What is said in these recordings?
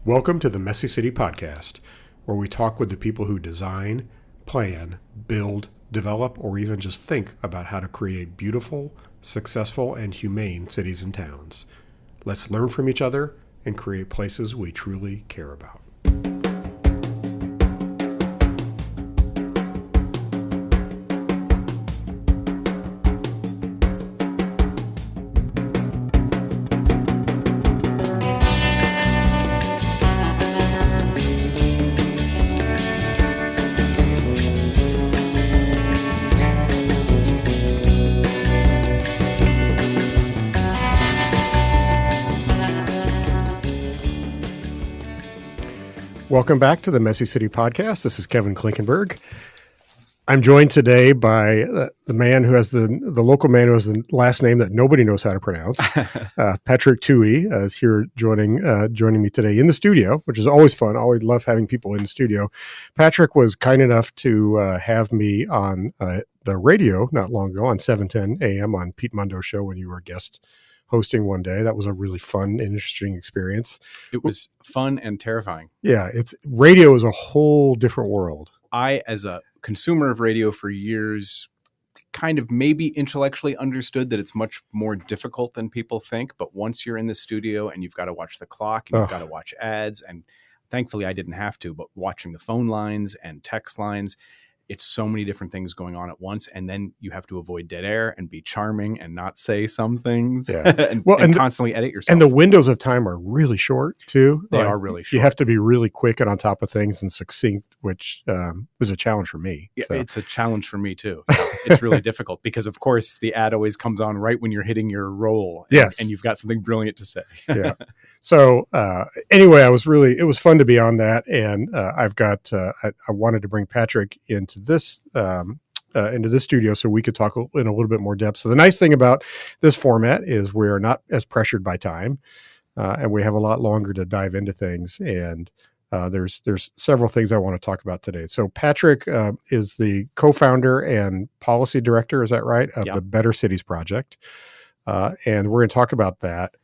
Welcome to the Messy City Podcast, where we talk with the people who design, plan, build, develop, or even just think about how to create beautiful, successful, and humane cities and towns. Let's learn from each other and create places we truly care about. Welcome back to the Messy City Podcast. This is Kevin Klinkenberg. I'm joined today by the man who has the local man who has the last name that nobody knows how to pronounce. Patrick Tui is here joining me today in the studio, which is always fun. I always love having people in the studio. Patrick was kind enough to have me on the radio not long ago on 7:10 a.m. on Pete Mundo's show when you were a guest hosting one day. That was a really fun and interesting experience. It was fun and terrifying. Yeah, radio is a whole different world. I, as a consumer of radio for years, kind of maybe intellectually understood that it's much more difficult than people think. But once you're in the studio and you've got to watch the clock and you've got to watch ads, and thankfully I didn't have to, but watching the phone lines and text lines, it's so many different things going on at once. And then you have to avoid dead air and be charming and not say some things and constantly edit yourself. And the windows of time are really short too. They are really short. You have to be really quick and on top of things and succinct, which was a challenge for me. Yeah, so. It's a challenge for me too. It's really difficult because of course the ad always comes on right when you're hitting your roll. Yes. And you've got something brilliant to say. Yeah. So anyway, it was fun to be on that. And I wanted to bring Patrick into this studio so we could talk in a little bit more depth. So the nice thing about this format is we're not as pressured by time and we have a lot longer to dive into things. And there's several things I want to talk about today. So Patrick is the co-founder and policy director, is that right, of the Better Cities Project. And we're going to talk about that.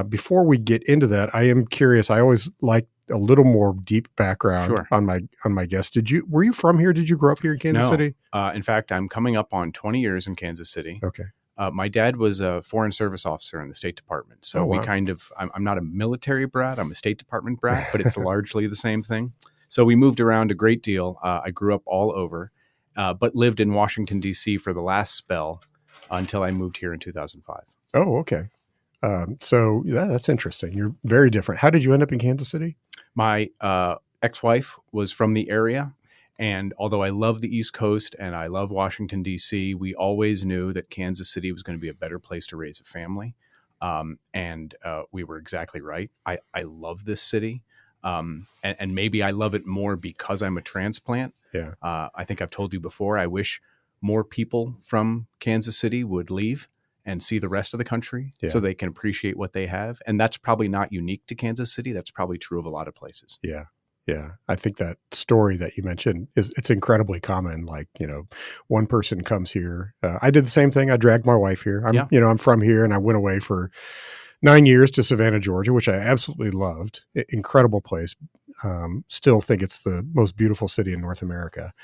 Before we get into that, I am curious. I always like a little more deep background on my guest. Were you from here? Did you grow up here in Kansas City? In fact, I'm coming up on 20 years in Kansas City. Okay. My dad was a foreign service officer in the State Department. So I'm not a military brat. I'm a State Department brat, but it's largely the same thing. So we moved around a great deal. I grew up all over, but lived in Washington, D.C. for the last spell until I moved here in 2005. Oh, okay. So that's interesting. You're very different. How did you end up in Kansas City? My ex-wife was from the area. And although I love the East Coast and I love Washington, D.C., we always knew that Kansas City was going to be a better place to raise a family. And we were exactly right. I love this city. And maybe I love it more because I'm a transplant. Yeah. I think I've told you before, I wish more people from Kansas City would leave and see the rest of the country so they can appreciate what they have. And that's probably not unique to Kansas City. That's probably true of a lot of places. Yeah. Yeah. I think that story that you mentioned it's incredibly common. Like, one person comes here. I did the same thing. I dragged my wife here. I'm from here and I went away for 9 years to Savannah, Georgia, which I absolutely loved. Incredible place. Still think it's the most beautiful city in North America.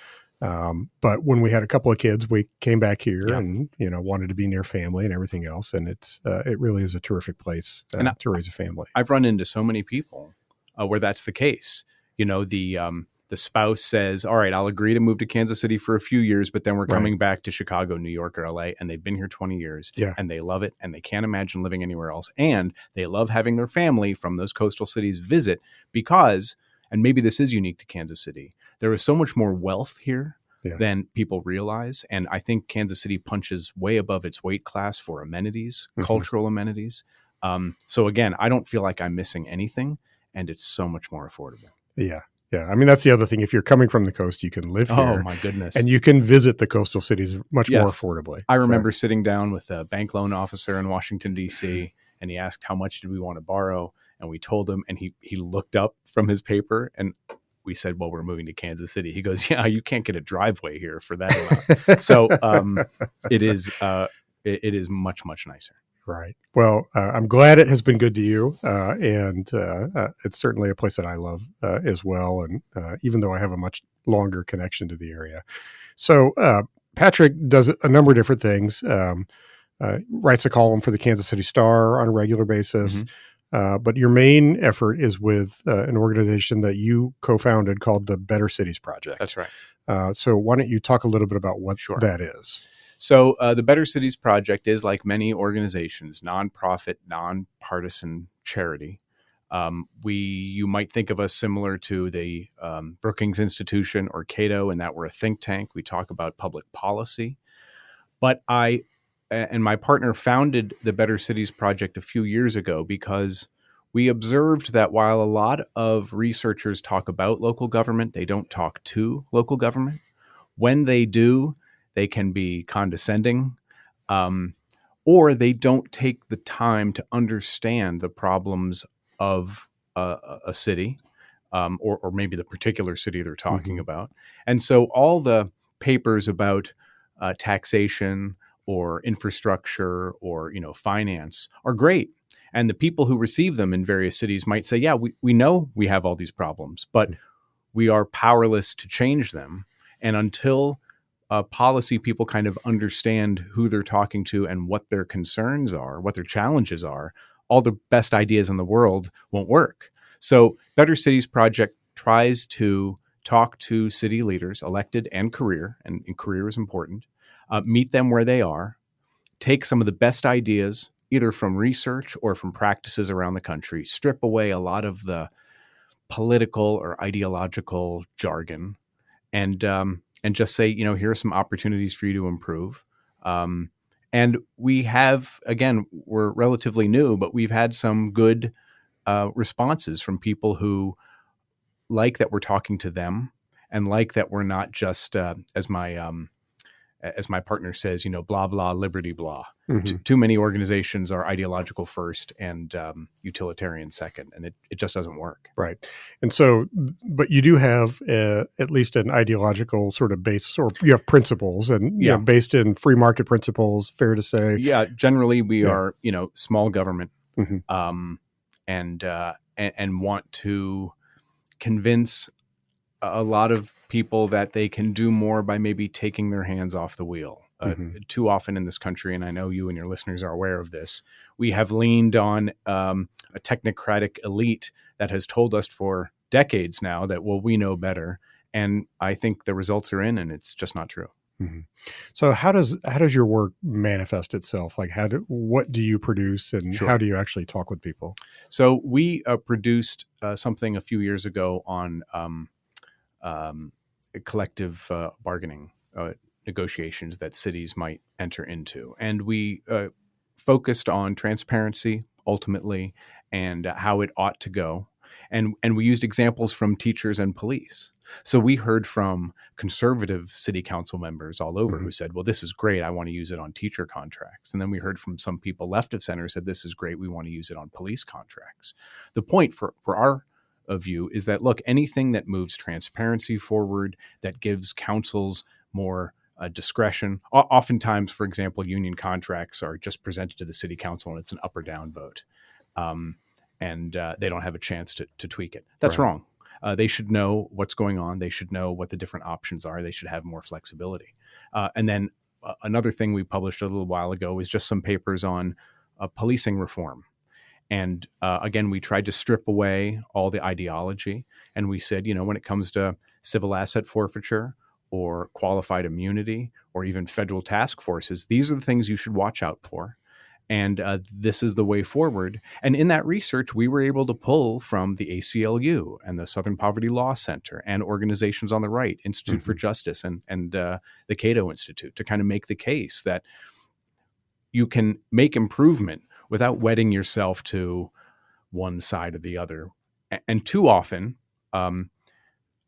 But when we had a couple of kids, we came back here and, wanted to be near family and everything else. And it really is a terrific place to raise a family. I've run into so many people where that's the case. The spouse says, all right, I'll agree to move to Kansas City for a few years, but then we're coming back to Chicago, New York, or LA. And they've been here 20 years and they love it. And they can't imagine living anywhere else. And they love having their family from those coastal cities visit because, and maybe this is unique to Kansas City, there is so much more wealth here than people realize. And I think Kansas City punches way above its weight class for amenities, cultural amenities. So again, I don't feel like I'm missing anything and it's so much more affordable. Yeah. Yeah. I mean, that's the other thing. If you're coming from the coast, you can live here. Oh my goodness. And you can visit the coastal cities much more affordably. I remember sitting down with a bank loan officer in Washington, D.C., and he asked how much did we want to borrow? And we told him, and he looked up from his paper and we said, well, we're moving to Kansas City. He goes, yeah, you can't get a driveway here for that amount. So it is much, much nicer. Right. Well, I'm glad it has been good to you, and it's certainly a place that I love as well. And even though I have a much longer connection to the area, so Patrick does a number of different things. Writes a column for the Kansas City Star on a regular basis. Mm-hmm. But your main effort is with an organization that you co-founded called the Better Cities Project. That's right. So why don't you talk a little bit about what Sure. that is? So the Better Cities Project is, like many organizations, nonprofit, nonpartisan charity. You might think of us similar to the Brookings Institution or Cato, in that we're a think tank. We talk about public policy. But I and my partner founded the Better Cities Project a few years ago because we observed that while a lot of researchers talk about local government, they don't talk to local government. When they do, they can be condescending, um, or they don't take the time to understand the problems of a city, or maybe the particular city they're talking Mm-hmm. about. And so all the papers about taxation or infrastructure or finance are great. And the people who receive them in various cities might say, yeah, we know we have all these problems, but we are powerless to change them. And until policy people kind of understand who they're talking to and what their concerns are, what their challenges are, all the best ideas in the world won't work. So Better Cities Project tries to talk to city leaders, elected and career is important, meet them where they are, take some of the best ideas, either from research or from practices around the country, strip away a lot of the political or ideological jargon, and just say, here are some opportunities for you to improve. And we have, again, we're relatively new, but we've had some good responses from people who like that we're talking to them, and like that we're not just as my partner says, blah blah liberty blah. Mm-hmm. Too many organizations are ideological first and utilitarian second, and it just doesn't work. Right. And so, but you do have at least an ideological sort of base, or you have principles, and Yeah. based in free market principles. Fair to say. Yeah, generally we Yeah. are, small government, Mm-hmm. and want to convince a lot of people that they can do more by maybe taking their hands off the wheel. Mm-hmm. Too often in this country, and I know you and your listeners are aware of this, we have leaned on a technocratic elite that has told us for decades now that, well, we know better. And I think the results are in, and it's just not true. Mm-hmm. So how does your work manifest itself? Like what do you produce, and Sure. how do you actually talk with people? So we produced something a few years ago on collective bargaining negotiations that cities might enter into. And we focused on transparency ultimately, and how it ought to go. And we used examples from teachers and police. So we heard from conservative city council members all over, mm-hmm. who said, well, this is great, I want to use it on teacher contracts. And then we heard from some people left of center said, this is great, we want to use it on police contracts. The point for our view is that, look, anything that moves transparency forward, that gives councils more discretion. Oftentimes, for example, union contracts are just presented to the city council and it's an up or down vote. And they don't have a chance to tweak it. That's right. Wrong. They should know what's going on. They should know what the different options are. They should have more flexibility. And then another thing we published a little while ago is just some papers on policing reform. And again, we tried to strip away all the ideology. And we said, when it comes to civil asset forfeiture or qualified immunity or even federal task forces, these are the things you should watch out for. And this is the way forward. And in that research, we were able to pull from the ACLU and the Southern Poverty Law Center and organizations on the right, Institute mm-hmm. for Justice and the Cato Institute, to kind of make the case that you can make improvement without wedding yourself to one side or the other. And too often,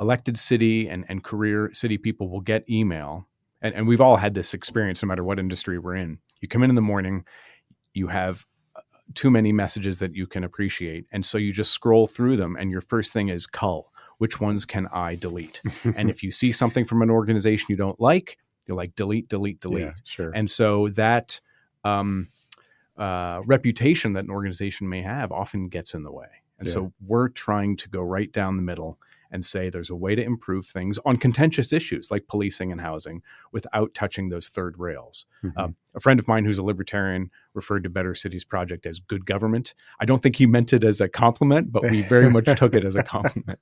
elected city and career city people will get email. And we've all had this experience no matter what industry we're in. You come in the morning, you have too many messages that you can appreciate. And so you just scroll through them and your first thing is cull. Which ones can I delete? And if you see something from an organization you don't like, you're like, delete. Yeah, sure. And so that reputation that an organization may have often gets in the way. And so we're trying to go right down the middle and say there's a way to improve things on contentious issues like policing and housing without touching those third rails. A friend of mine who's a libertarian referred to Better Cities Project as good government. I don't think he meant it as a compliment, but we very much took it as a compliment.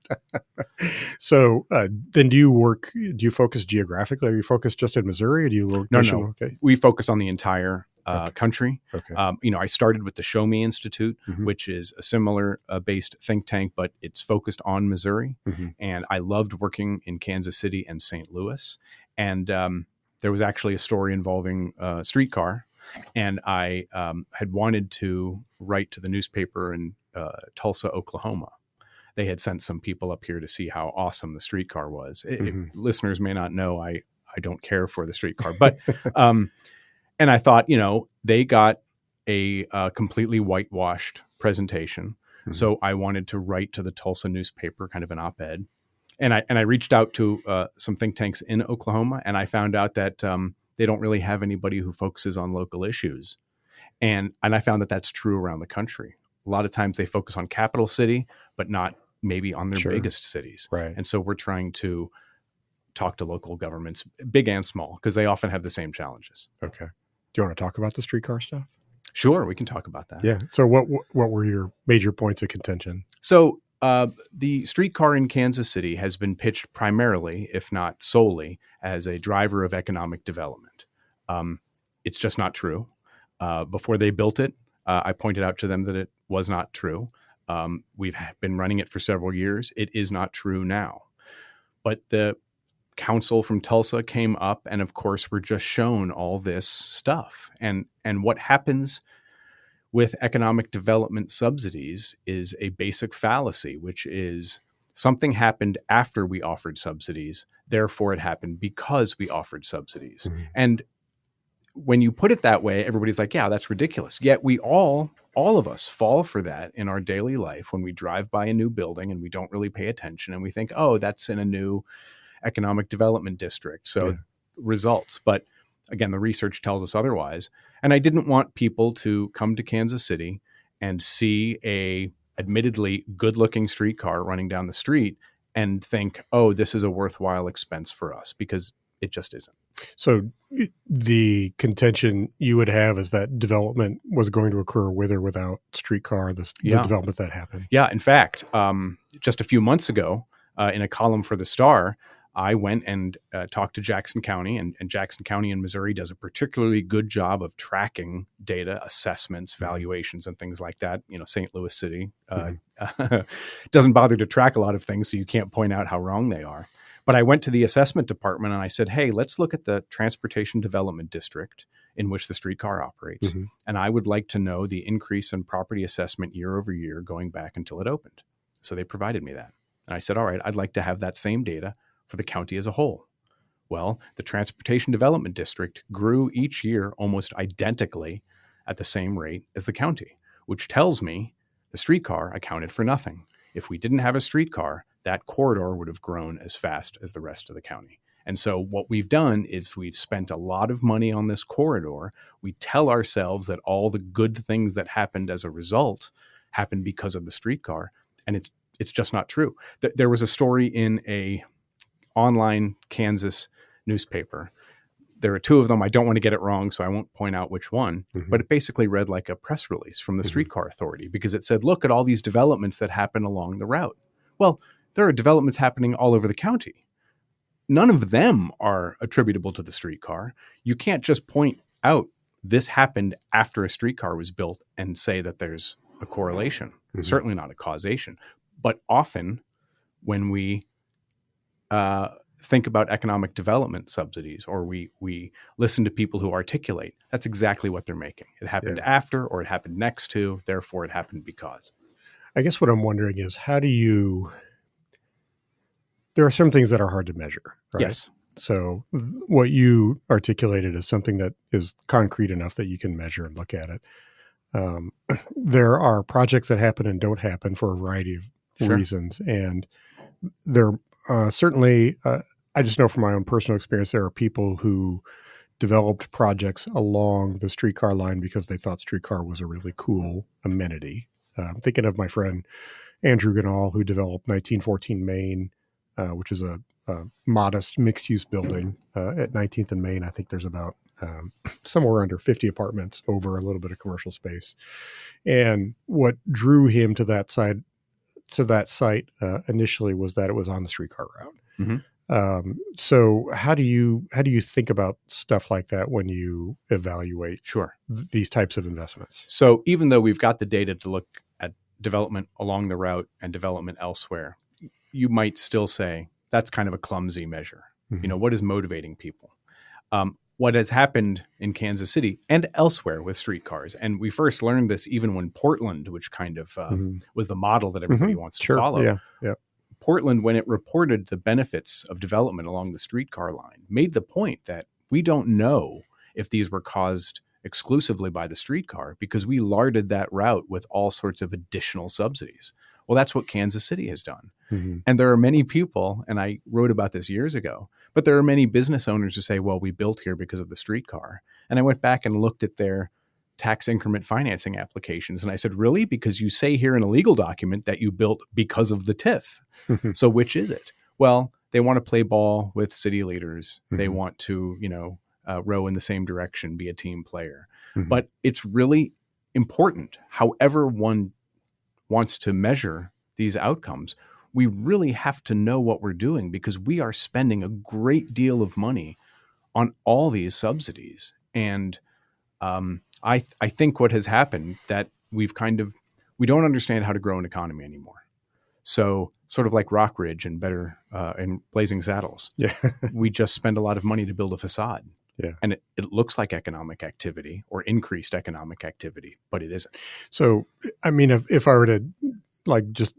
So then do you focus geographically? Are you focused just in Missouri, or do you work national? No. Okay. We focus on the entire country. Okay. I started with the Show Me Institute, which is a similar based think tank, but it's focused on Missouri. And I loved working in Kansas City and St. Louis. And there was actually a story involving a streetcar. And I had wanted to write to the newspaper in Tulsa, Oklahoma. They had sent some people up here to see how awesome the streetcar was. Listeners may not know, I don't care for the streetcar, but and I thought, they got a completely whitewashed presentation. So I wanted to write to the Tulsa newspaper, kind of an op-ed. And I reached out to some think tanks in Oklahoma, and I found out that they don't really have anybody who focuses on local issues. And I found that that's true around the country. A lot of times they focus on capital city, but not maybe on their biggest cities. Right. And so we're trying to talk to local governments, big and small, because they often have the same challenges. Okay. Do you want to talk about the streetcar stuff? Sure, we can talk about that. Yeah. So what were your major points of contention? So the streetcar in Kansas City has been pitched primarily, if not solely, as a driver of economic development. It's just not true. Before they built it, I pointed out to them that it was not true. We've been running it for several years. It is not true now. But the council from Tulsa came up, and of course, we're just shown all this stuff. And what happens with economic development subsidies is a basic fallacy, which is something happened after we offered subsidies. Therefore, it happened because we offered subsidies. And when you put it that way, everybody's like, yeah, that's ridiculous. Yet we all of us fall for that in our daily life when we drive by a new building and we don't really pay attention and we think, oh, that's in a new economic development district. So results. But again, the research tells us otherwise. And I didn't want people to come to Kansas City and see a admittedly good-looking streetcar running down the street and think, oh, this is a worthwhile expense for us, because it just isn't. So the contention you would have is that development was going to occur with or without streetcar, the development that happened. Yeah. In fact, just a few months ago, in a column for the Star, I went and talked to Jackson County, and Jackson County in Missouri does a particularly good job of tracking data, assessments, valuations, and things like that. St. Louis City doesn't bother to track a lot of things, so you can't point out how wrong they are. But I went to the assessment department and I said, hey, let's look at the Transportation Development District in which the streetcar operates. And I would like to know the increase in property assessment year over year going back until it opened. So they provided me that. And I said, all right, I'd like to have that same data for the county as a whole. Well, the Transportation Development District grew each year almost identically at the same rate as the county, which tells me the streetcar accounted for nothing. If we didn't have a streetcar, that corridor would have grown as fast as the rest of the county. And so what we've done is we've spent a lot of money on this corridor. We tell ourselves that all the good things that happened as a result happened because of the streetcar. And it's just not true. There was a story in a online Kansas newspaper. There are two of them. I don't want to get it wrong, so I won't point out which one. But it basically read like a press release from the Streetcar Authority, because it said, look at all these developments that happen along the route. Well, there are developments happening all over the county. None of them are attributable to the streetcar. You can't just point out this happened after a streetcar was built and say that there's a correlation. Certainly not a causation. But often when we think about economic development subsidies, or we listen to people who articulate, that's exactly what they're making. It happened after, or it happened next to, therefore it happened because. I guess what I'm wondering is, there are some things that are hard to measure, right? Yes. So what you articulated is something that is concrete enough that you can measure and look at it. There are projects that happen and don't happen for a variety of reasons. And there certainly, I just know from my own personal experience, there are people who developed projects along the streetcar line because they thought streetcar was a really cool amenity. I'm thinking of my friend Andrew Ganal, who developed 1914 Main, which is a modest mixed-use building at 19th and Main. I think there's about somewhere under 50 apartments over a little bit of commercial space. And what drew him to that site initially was that it was on the streetcar route. Mm-hmm. So how do you think about stuff like that when you evaluate these types of investments? So even though we've got the data to look at development along the route and development elsewhere, you might still say that's kind of a clumsy measure. Mm-hmm. What is motivating people? What has happened in Kansas City and elsewhere with streetcars, and we first learned this even when Portland, which kind of was the model that everybody wants to follow. Yeah. Portland, when it reported the benefits of development along the streetcar line, made the point that we don't know if these were caused exclusively by the streetcar because we larded that route with all sorts of additional subsidies. Well, that's what Kansas City has done. Mm-hmm. And there are many people, and I wrote about this years ago, but there are many business owners who say, well, we built here because of the streetcar. And I went back and looked at their tax increment financing applications. And I said, really? Because you say here in a legal document that you built because of the TIF. So which is it? Well, they want to play ball with city leaders. Mm-hmm. They want to, row in the same direction, be a team player. Mm-hmm. But it's really important, however one wants to measure these outcomes, we really have to know what we're doing because we are spending a great deal of money on all these subsidies. And I think what has happened that we don't understand how to grow an economy anymore. So sort of like Rockridge and Blazing Saddles, we just spend a lot of money to build a facade. Yeah. And it looks like economic activity or increased economic activity, but it isn't. So, I mean, if I were to just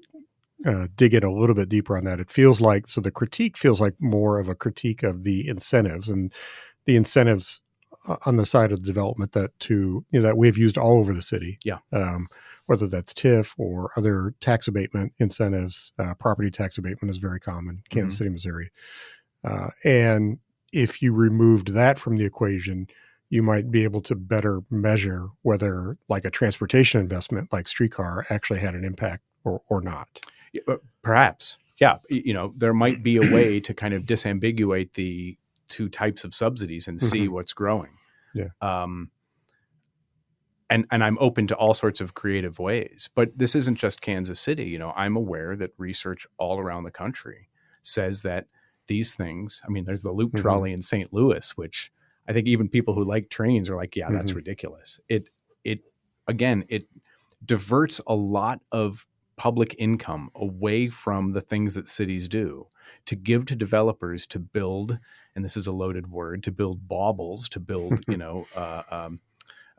dig in a little bit deeper on that, it feels like, so the critique feels like more of a critique of the incentives and the incentives on the side of the development that we've used all over the city. Yeah. Whether that's TIF or other tax abatement incentives, property tax abatement is very common, Kansas City, Missouri. And if you removed that from the equation, you might be able to better measure whether like a transportation investment like streetcar actually had an impact or not. Perhaps. Yeah. There might be a way to kind of disambiguate the two types of subsidies and see what's growing. Yeah. And I'm open to all sorts of creative ways, but this isn't just Kansas City. I'm aware that research all around the country says that these things, there's the loop trolley in St. Louis, which I think even people who like trains are like, yeah, that's ridiculous. It diverts a lot of public income away from the things that cities do to give to developers to build, and this is a loaded word, to build baubles, to build,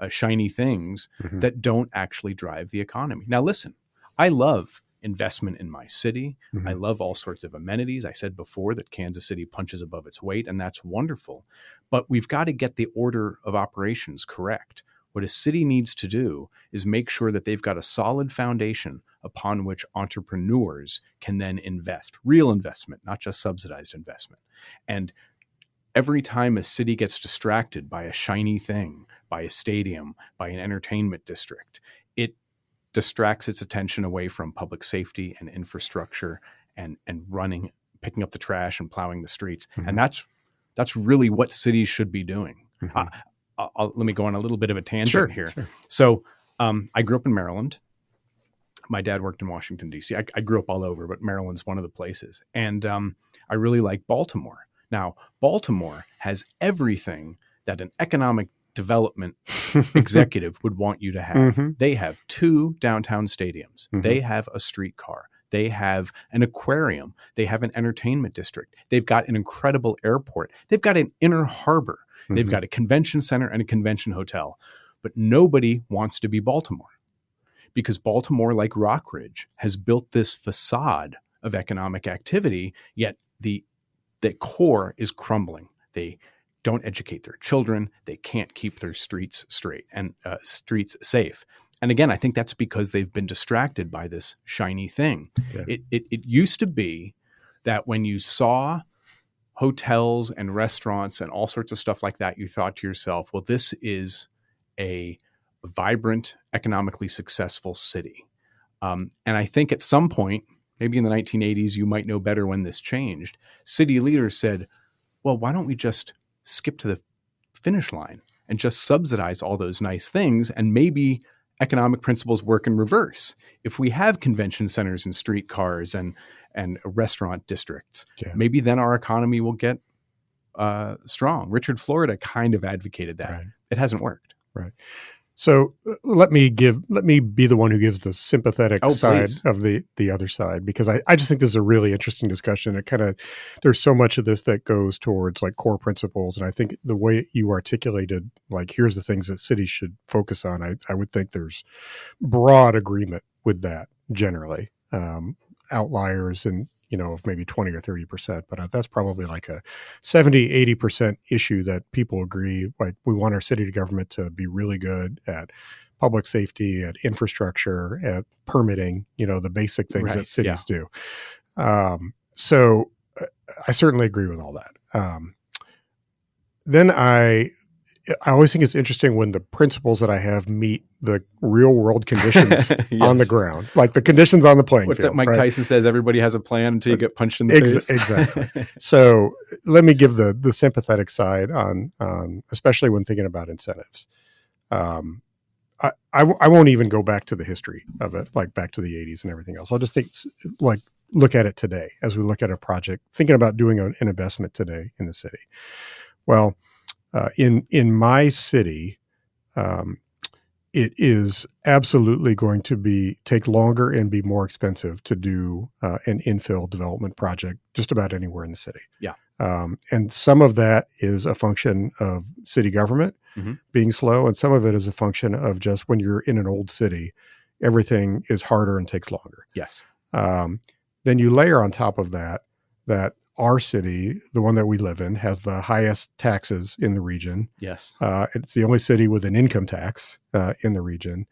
shiny things that don't actually drive the economy. Now, listen, I love investment in my city. I love all sorts of amenities. I said before that Kansas City punches above its weight, and that's wonderful. But we've got to get the order of operations correct. What a city needs to do is make sure that they've got a solid foundation upon which entrepreneurs can then invest, real investment, not just subsidized investment. And every time a city gets distracted by a shiny thing, by a stadium, by an entertainment district, it distracts its attention away from public safety and infrastructure and picking up the trash and plowing the streets. And that's really what cities should be doing. Let me go on a little bit of a tangent here. Sure. So I grew up in Maryland. My dad worked in Washington, D.C. I grew up all over, but Maryland's one of the places. And I really like Baltimore. Now, Baltimore has everything that an economic development executive would want you to have. They have 2 downtown stadiums. They have a streetcar. They have an aquarium. They have an entertainment district. They've got an incredible airport. They've got an inner harbor. They've got a convention center and a convention hotel. But nobody wants to be Baltimore because Baltimore, like Rockridge, has built this facade of economic activity, yet the core is crumbling. They don't educate their children. They can't keep their streets straight and streets safe. And again, I think that's because they've been distracted by this shiny thing. Yeah. It used to be that when you saw hotels and restaurants and all sorts of stuff like that, you thought to yourself, well, this is a vibrant, economically successful city. And I think at some point, maybe in the 1980s, you might know better when this changed, city leaders said, well, why don't we just skip to the finish line and just subsidize all those nice things, and maybe economic principles work in reverse. If we have convention centers and streetcars and restaurant districts, maybe then our economy will get strong. Richard Florida kind of advocated that. Right. It hasn't worked. Right. So let me be the one who gives the sympathetic side please. of the other side, because I just think this is a really interesting discussion. It kind of, there's so much of this that goes towards like core principles. And I think the way you articulated, like, here's the things that cities should focus on, I would think there's broad agreement with that generally. Outliers and, of maybe 20 or 30%, but that's probably like a 70, 80% issue that people agree. Like, we want our city government to be really good at public safety, at infrastructure, at permitting, the basic things that cities do. So I certainly agree with all that. Then I always think it's interesting when the principles that I have meet the real world conditions on the ground, like the conditions on the playing What's field. That Mike Tyson says, everybody has a plan until you get punched in the face. Exactly. So let me give the sympathetic side on especially when thinking about incentives. I won't even go back to the history of it, like back to the 80s and everything else. I'll just think, like, look at it today as we look at a project, thinking about doing an investment today in the city. Well, in my city, it is absolutely going to take longer and be more expensive to do an infill development project just about anywhere in the city. Yeah. And some of that is a function of city government being slow, and some of it is a function of just when you're in an old city, everything is harder and takes longer. Yes. Then you layer on top of that our city, the one that we live in, has the highest taxes in the region. Yes. It's the only city with an income tax in the region.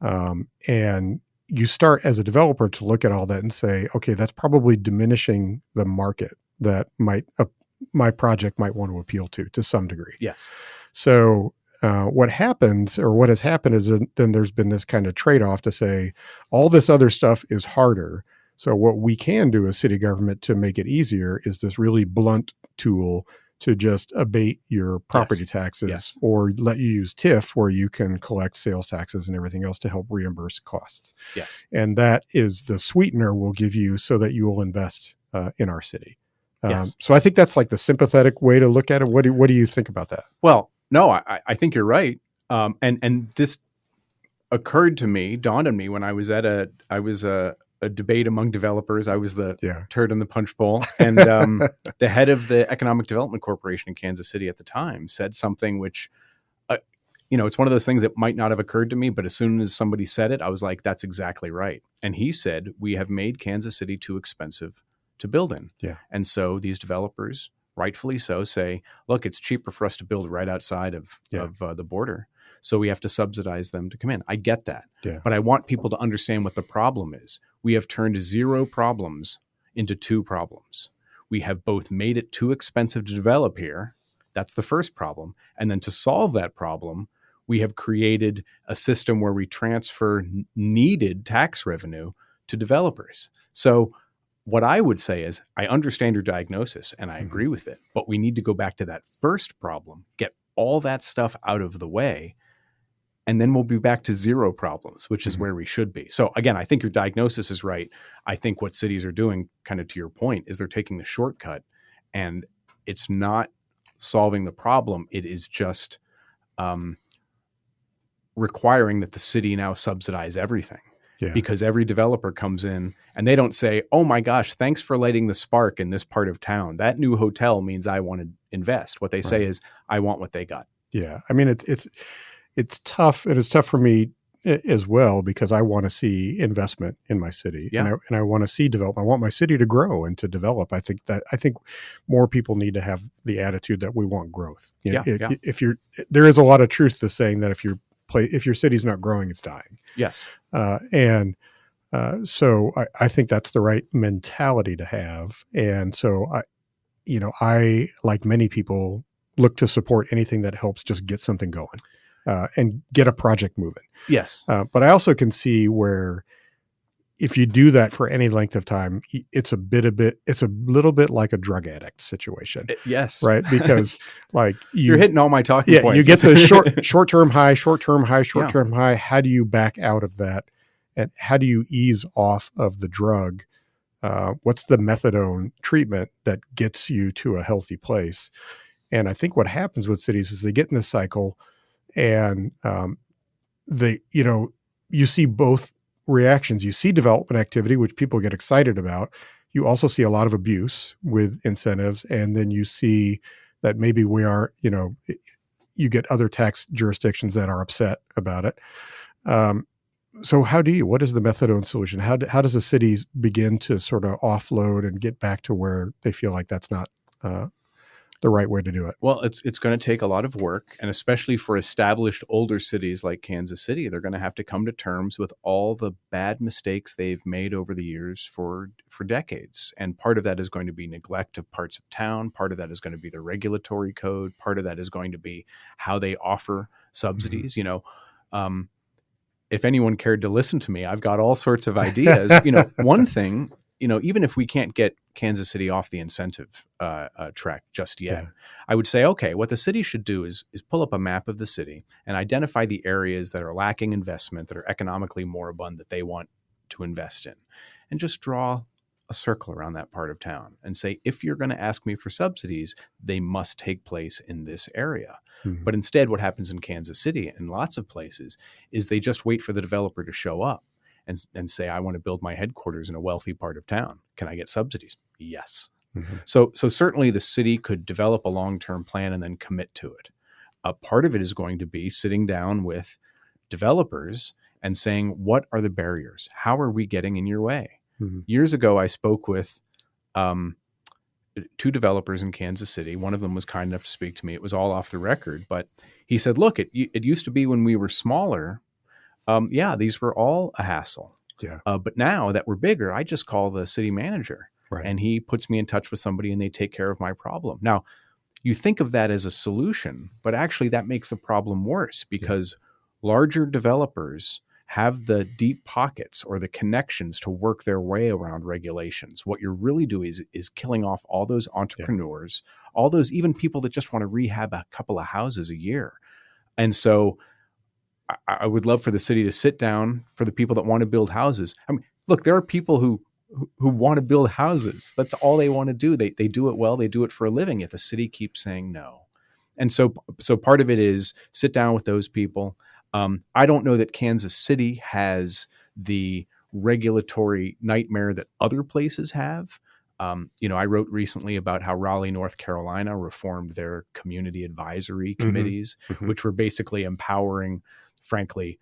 And you start as a developer to look at all that and say, okay, that's probably diminishing the market that my project might want to appeal to some degree. Yes. So what happens, or what has happened, is then there's been this kind of trade-off to say all this other stuff is harder. So what we can do as city government to make it easier is this really blunt tool to just abate your property taxes, or let you use TIF, where you can collect sales taxes and everything else to help reimburse costs. Yes. And that is the sweetener we'll give you so that you will invest in our city. So I think that's like the sympathetic way to look at it. What do you think about that? Well, no, I think you're right. And this dawned on me when I was at a debate among developers. I was the turd in the punch bowl. And the head of the Economic Development Corporation in Kansas City at the time said something which, it's one of those things that might not have occurred to me, but as soon as somebody said it, I was like, that's exactly right. And he said, we have made Kansas City too expensive to build in. Yeah. And so these developers, rightfully so, say, look, it's cheaper for us to build right outside of the border. So we have to subsidize them to come in. I get that. Yeah. But I want people to understand what the problem is. We have turned 0 problems into 2 problems. We have both made it too expensive to develop here. That's the first problem. And then to solve that problem, we have created a system where we transfer needed tax revenue to developers. So what I would say is, I understand your diagnosis and I agree with it, but we need to go back to that first problem, get all that stuff out of the way, and then we'll be back to 0 problems, which is where we should be. So again, I think your diagnosis is right. I think what cities are doing, kind of to your point, is they're taking the shortcut, and it's not solving the problem. It is just requiring that the city now subsidize everything. Yeah. Because every developer comes in and they don't say, oh my gosh, thanks for lighting the spark in this part of town. That new hotel means I want to invest. What they say is, I want what they got. Yeah. I mean, it's tough, and it's tough for me as well, because I want to see investment in my city, and I want to see development. I want my city to grow and to develop. I think more people need to have the attitude that we want growth. There is a lot of truth to saying that if your city's not growing, it's dying. Yes. So I think that's the right mentality to have. And so I, like many people, look to support anything that helps just get something going and get a project moving. Yes. But I also can see where if you do that for any length of time, it's a little bit like a drug addict situation, Yes. right? Because like You're hitting all my talking yeah, points. you get the short-term high, short-term high, short-term high. How do you back out of that? And how do you ease off of the drug? What's the methadone treatment that gets you to a healthy place? And I think what happens with cities is they get in this cycle and you see both reactions. You see development activity, which people get excited about. You also see a lot of abuse with incentives. And then you see that maybe we are, you get other tax jurisdictions that are upset about it. So what is the methadone solution? How does the cities begin to sort of offload and get back to where they feel like that's not the right way to do it? Well, it's going to take a lot of work, and especially for established older cities like Kansas City, they're going to have to come to terms with all the bad mistakes they've made over the years for decades. And part of that is going to be neglect of parts of town. Part of that is going to be the regulatory code. Part of that is going to be how they offer subsidies. If anyone cared to listen to me, I've got all sorts of ideas. One thing, even if we can't get Kansas City off the incentive track just yet, Yeah. I would say, okay, what the city should do is pull up a map of the city and identify the areas that are lacking investment, that are economically moribund, that they want to invest in, and just draw a circle around that part of town and say, if you're going to ask me for subsidies, they must take place in this area. Mm-hmm. But instead, what happens in Kansas City and lots of places is they just wait for the developer to show up and say, I want to build my headquarters in a wealthy part of town. Can I get subsidies? Yes. Mm-hmm. So certainly the city could develop a long-term plan and then commit to it. A part of it is going to be sitting down with developers and saying, what are the barriers? How are we getting in your way? Mm-hmm. Years ago, I spoke with two developers in Kansas City. One of them was kind enough to speak to me. It was all off the record, but he said, look, it used to be when we were smaller, these were all a hassle. Yeah. But now that we're bigger, I just call the city manager, Right. and he puts me in touch with somebody and they take care of my problem. Now, you think of that as a solution, but actually that makes the problem worse because larger developers have the deep pockets or the connections to work their way around regulations. What you're really doing is killing off all those entrepreneurs, all those even people that just want to rehab a couple of houses a year. And so I would love for the city to sit down for the people that want to build houses. I mean, look, there are people who want to build houses. That's all they want to do. They do it well. They do it for a living. Yet the city keeps saying no. And so part of it is sit down with those people. I don't know that Kansas City has the regulatory nightmare that other places have. I wrote recently about how Raleigh, North Carolina reformed their community advisory committees, which were basically empowering, frankly,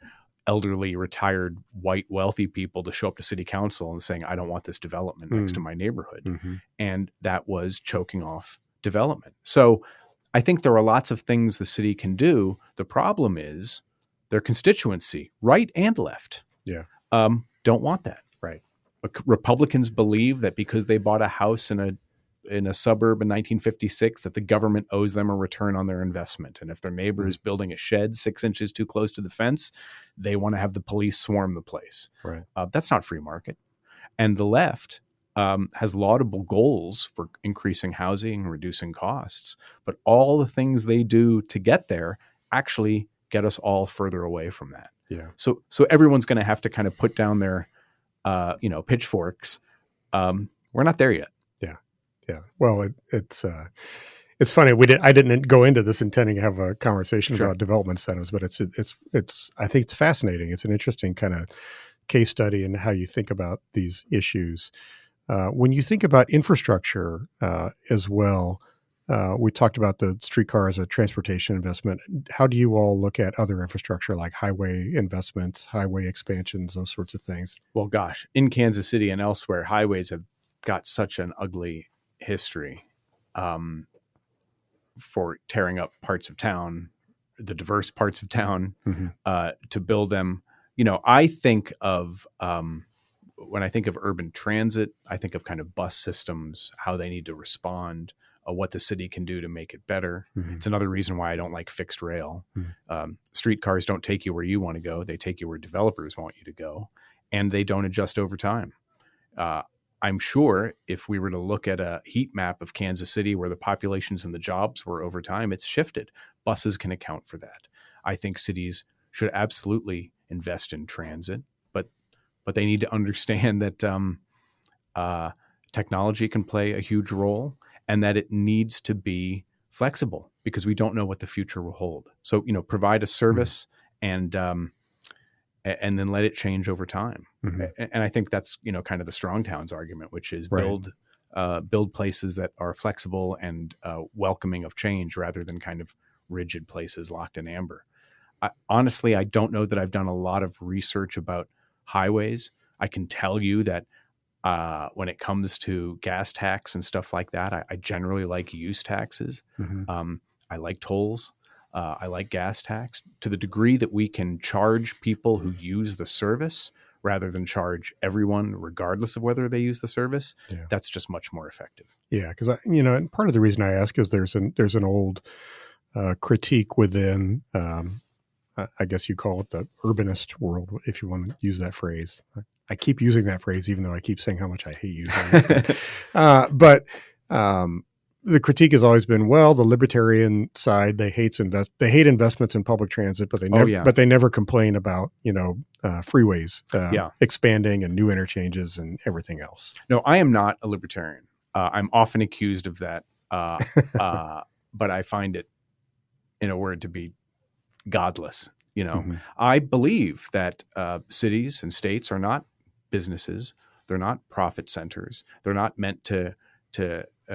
elderly, retired, white, wealthy people to show up to city council and saying, I don't want this development next to my neighborhood. And that was choking off development. So I think there are lots of things the city can do. The problem is their constituency, right and left, don't want that. Right. Republicans believe that because they bought a house in a suburb in 1956, that the government owes them a return on their investment. And if their neighbor is building a shed 6 inches too close to the fence, they want to have the police swarm the place. Right. That's not free market. And the left has laudable goals for increasing housing and reducing costs, but all the things they do to get there actually get us all further away from that. Yeah. So everyone's going to have to kind of put down their pitchforks. We're not there yet. Yeah. Well, it's funny. I didn't go into this intending to have a conversation about development incentives, but I think it's fascinating. It's an interesting kind of case study in how you think about these issues. When you think about infrastructure as well, we talked about the streetcar as a transportation investment. How do you all look at other infrastructure like highway investments, highway expansions, those sorts of things? Well, gosh, in Kansas City and elsewhere, highways have got such an ugly history for tearing up parts of town, the diverse parts of town, to build them. I think of when I think of urban transit, I think of kind of bus systems, how they need to respond. what the city can do to make it better. Mhm. It's another reason why I don't like fixed rail. Mhm. Streetcars don't take you where you want to go. They take you where developers want you to go, and they don't adjust over time. I'm sure if we were to look at a heat map of Kansas City where the populations and the jobs were over time, it's shifted. Buses can account for that. I think cities should absolutely invest in transit, but they need to understand that technology can play a huge role and that it needs to be flexible because we don't know what the future will hold. So, provide a service and then let it change over time. Mhm. And I think that's, kind of the strong towns argument, which is Right. build places that are flexible and welcoming of change rather than kind of rigid places locked in amber. Honestly, I don't know that I've done a lot of research about highways. I can tell you that when it comes to gas tax and stuff like that, I generally like use taxes. Mhm. I like tolls. I like gas tax to the degree that we can charge people who use the service rather than charge everyone, regardless of whether they use the service. Yeah. That's just much more effective. Yeah, because and part of the reason I ask is there's an old critique within, I guess you call it the urbanist world, if you want to use that phrase. I keep using that phrase, even though I keep saying how much I hate using it. But the critique has always been, well, the libertarian side, they hate investments in public transit, but they never complain about freeways expanding and new interchanges and everything else. No, I am not a libertarian. I'm often accused of that, but I find it, in a word, to be godless. Mm-hmm. I believe that cities and states are not businesses. They're not profit centers. They're not meant to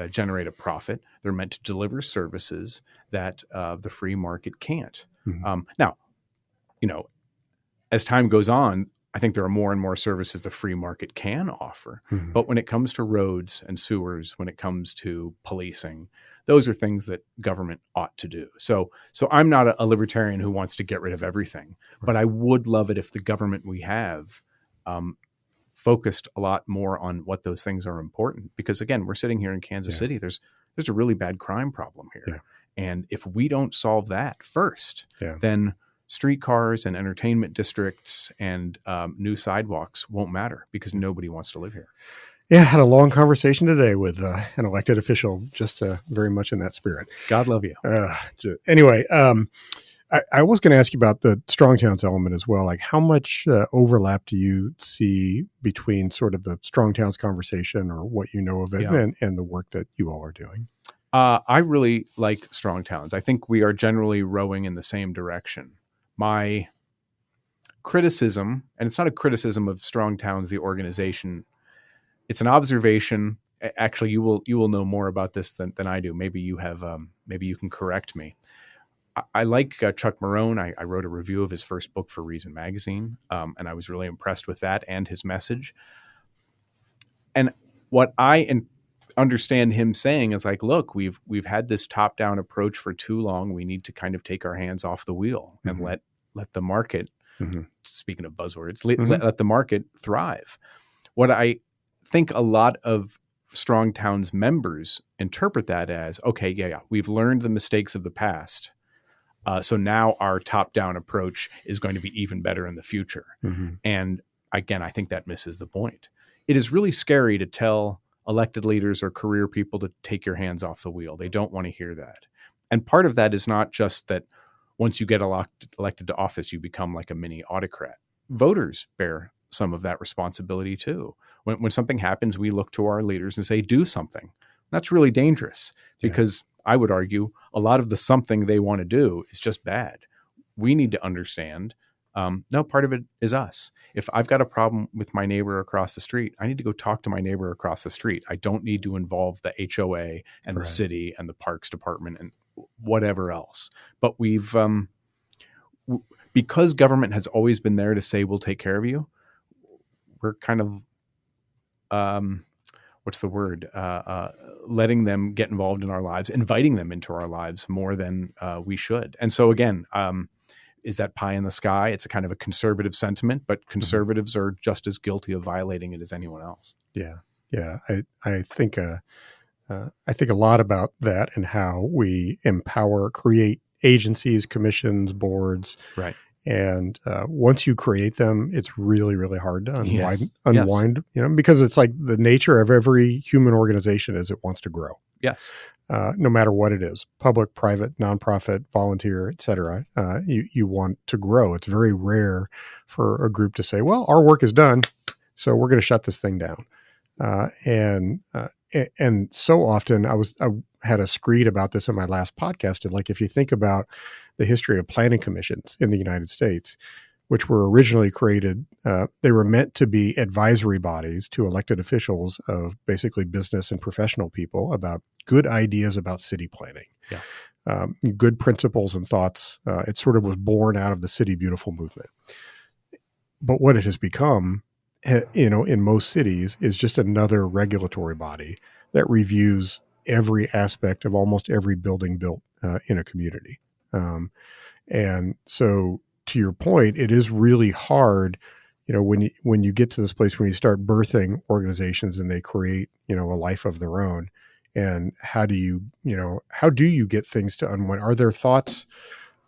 generate a profit. They're meant to deliver services that the free market can't. Mm-hmm. Now, as time goes on, I think there are more and more services the free market can offer. Mm-hmm. But when it comes to roads and sewers, when it comes to policing, those are things that government ought to do. So I'm not a libertarian who wants to get rid of everything, but I would love it if the government we have focused a lot more on what those things are important. Because again, we're sitting here in Kansas City. There's a really bad crime problem here. Yeah. And if we don't solve that first, Yeah. then streetcars and entertainment districts and new sidewalks won't matter because nobody wants to live here. Yeah, I had a long conversation today with an elected official, just very much in that spirit. God love you. Anyway, I was going to ask you about the strong towns element as well. Like, how much overlap do you see between sort of the strong towns conversation or what you know of it and the work that you all are doing? I really like strong towns. I think we are generally rowing in the same direction. My criticism, and it's not a criticism of strong towns, the organization, it's an observation. Actually, you will know more about this than I do. Maybe you have. Maybe you can correct me. I like Chuck Marohn. I wrote a review of his first book for Reason Magazine, and I was really impressed with that and his message. And what I understand him saying is like, look, we've had this top-down approach for too long. We need to kind of take our hands off the wheel and let the market. Mm-hmm. Speaking of buzzwords, let the market thrive. What I think a lot of Strong Towns members interpret that as, okay, we've learned the mistakes of the past. So now our top-down approach is going to be even better in the future. Mm-hmm. And again, I think that misses the point. It is really scary to tell elected leaders or career people to take your hands off the wheel. They don't want to hear that. And part of that is not just that once you get elected to office, you become like a mini autocrat. Voters bear some of that responsibility too. When something happens, we look to our leaders and say, do something. That's really dangerous because I would argue a lot of the something they want to do is just bad. We need to understand, no, part of it is us. If I've got a problem with my neighbor across the street, I need to go talk to my neighbor across the street. I don't need to involve the HOA and the city and the parks department and whatever else. But we've, because government has always been there to say, we'll take care of you, we're kind of, what's the word? Letting them get involved in our lives, inviting them into our lives more than we should. And so again, is that pie in the sky? It's a kind of a conservative sentiment, but conservatives are just as guilty of violating it as anyone else. Yeah. Yeah. I think I think a lot about that and how we create agencies, commissions, boards. Right. And once you create them, it's really, really hard to Yes. unwind, because it's like the nature of every human organization is it wants to grow. Yes. No matter what it is, public, private, nonprofit, volunteer, et cetera, you want to grow. It's very rare for a group to say, well, our work is done, so we're going to shut this thing down. And so often I had a screed about this in my last podcast. And like, if you think about the history of planning commissions in the United States, which were originally created, they were meant to be advisory bodies to elected officials of basically business and professional people about good ideas about city planning, good principles and thoughts. It sort of was born out of the City Beautiful movement. But what it has become, in most cities, is just another regulatory body that reviews every aspect of almost every building built in a community. And so, to your point, it is really hard, when you get to this place when you start birthing organizations and they create, a life of their own. And how do you get things to unwind? Are there thoughts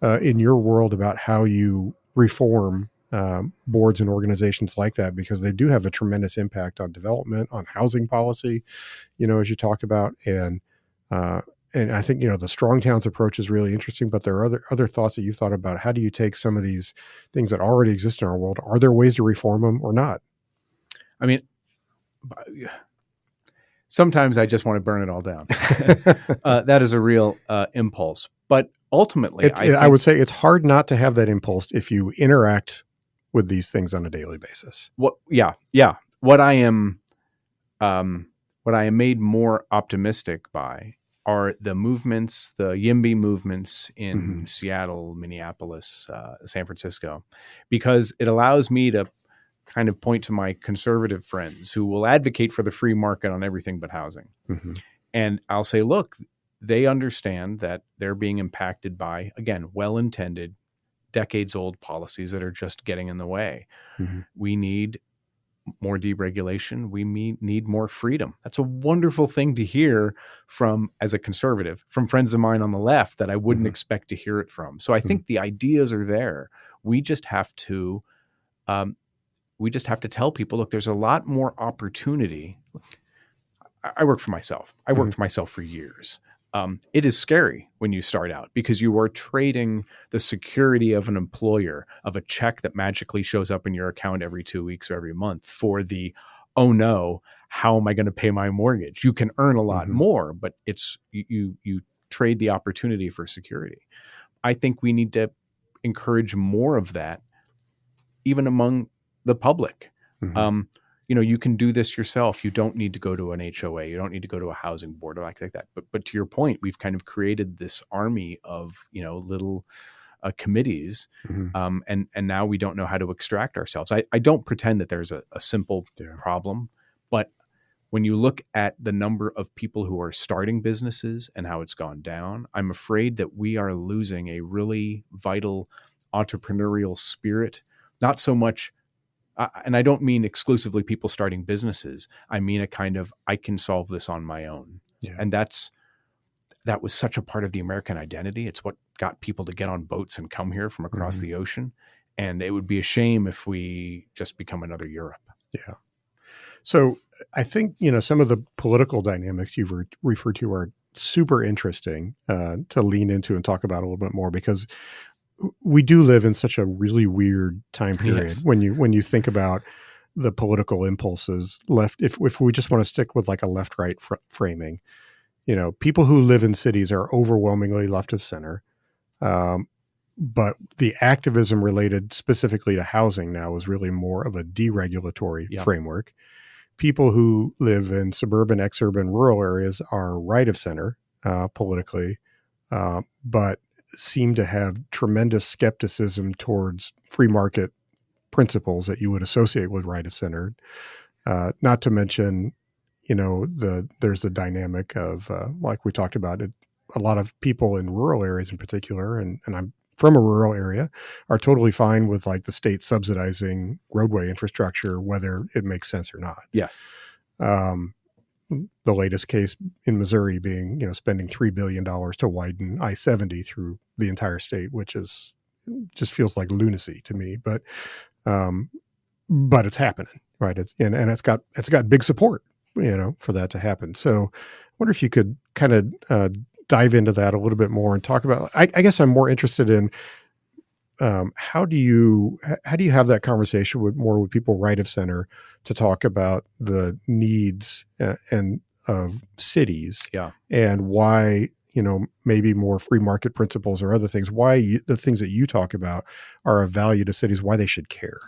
in your world about how you reform boards and organizations like that, because they do have a tremendous impact on development, on housing policy, as you talk about. And I think, the strong towns approach is really interesting, but there are other thoughts that you've thought about. How do you take some of these things that already exist in our world? Are there ways to reform them or not? I mean, sometimes I just want to burn it all down. That is a real impulse. But ultimately, I would say it's hard not to have that impulse if you interact with these things on a daily basis. What I am made more optimistic by are the movements, the YIMBY movements in Seattle, Minneapolis, San Francisco, because it allows me to kind of point to my conservative friends who will advocate for the free market on everything but housing. And I'll say, look, they understand that they're being impacted by, again, well-intended, decades-old policies that are just getting in the way. We need more deregulation. We need more freedom. That's a wonderful thing to hear as a conservative, from friends of mine on the left that I wouldn't expect to hear it from. So I think the ideas are there. We just have to tell people, look, there's a lot more opportunity. I work for myself. I worked for myself for years. It is scary when you start out because you are trading the security of an employer, of a check that magically shows up in your account every 2 weeks or every month, for the, oh no, how am I going to pay my mortgage? You can earn a lot more, but it's you trade the opportunity for security. I think we need to encourage more of that, even among the public. You can do this yourself. You don't need to go to an HOA. You don't need to go to a housing board or like that. But to your point, we've kind of created this army of, little committees. And now we don't know how to extract ourselves. I don't pretend that there's a simple problem, but when you look at the number of people who are starting businesses and how it's gone down, I'm afraid that we are losing a really vital entrepreneurial spirit. Not so much, and I don't mean exclusively people starting businesses. I mean a kind of, I can solve this on my own. And that was such a part of the American identity. It's what got people to get on boats and come here from across the ocean. And it would be a shame if we just become another Europe. Yeah. So I think, some of the political dynamics you've referred to are super interesting to lean into and talk about a little bit more, because we do live in such a really weird time period when you think about the political impulses left. If we just want to stick with like a left-right framing, people who live in cities are overwhelmingly left of center. But the activism related specifically to housing now is really more of a deregulatory framework. People who live in suburban, exurban, rural areas are right of center politically, but seem to have tremendous skepticism towards free market principles that you would associate with right of center. Not to mention, there's the dynamic of, like we talked about, a lot of people in rural areas in particular, and I'm from a rural area, are totally fine with like the state subsidizing roadway infrastructure, whether it makes sense or not. Yes. the latest case in Missouri being, spending $3 billion to widen I-70 through the entire state, which is just feels like lunacy to me. But it's happening, right? And it's got big support, for that to happen. So I wonder if you could kind of dive into that a little bit more and talk about, I guess I'm more interested in, how do you have that conversation with people right of center to talk about the needs and of cities, Yeah. and why, maybe more free market principles or other things, the things that you talk about are of value to cities, why they should care.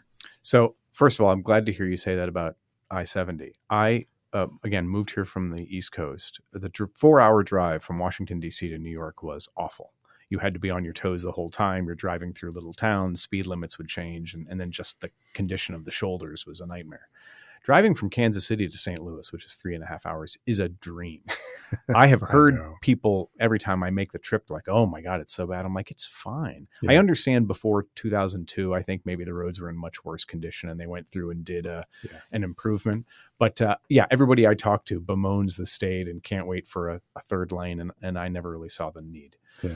So first of all, I'm glad to hear you say that about I-70. I, again, moved here from the East Coast. The 4-hour drive from Washington, D.C. to New York was awful. You had to be on your toes the whole time. You're driving through little towns, speed limits would change, and then just the condition of the shoulders was a nightmare. Driving from Kansas City to St. Louis, which is 3.5 hours, is a dream. I have heard people every time I make the trip like, oh my God, it's so bad. I'm like, it's fine. Yeah. I understand before 2002, I think maybe the roads were in much worse condition and they went through and did an improvement. But everybody I talk to bemoans the state and can't wait for a third lane. And I never really saw the need. Yeah.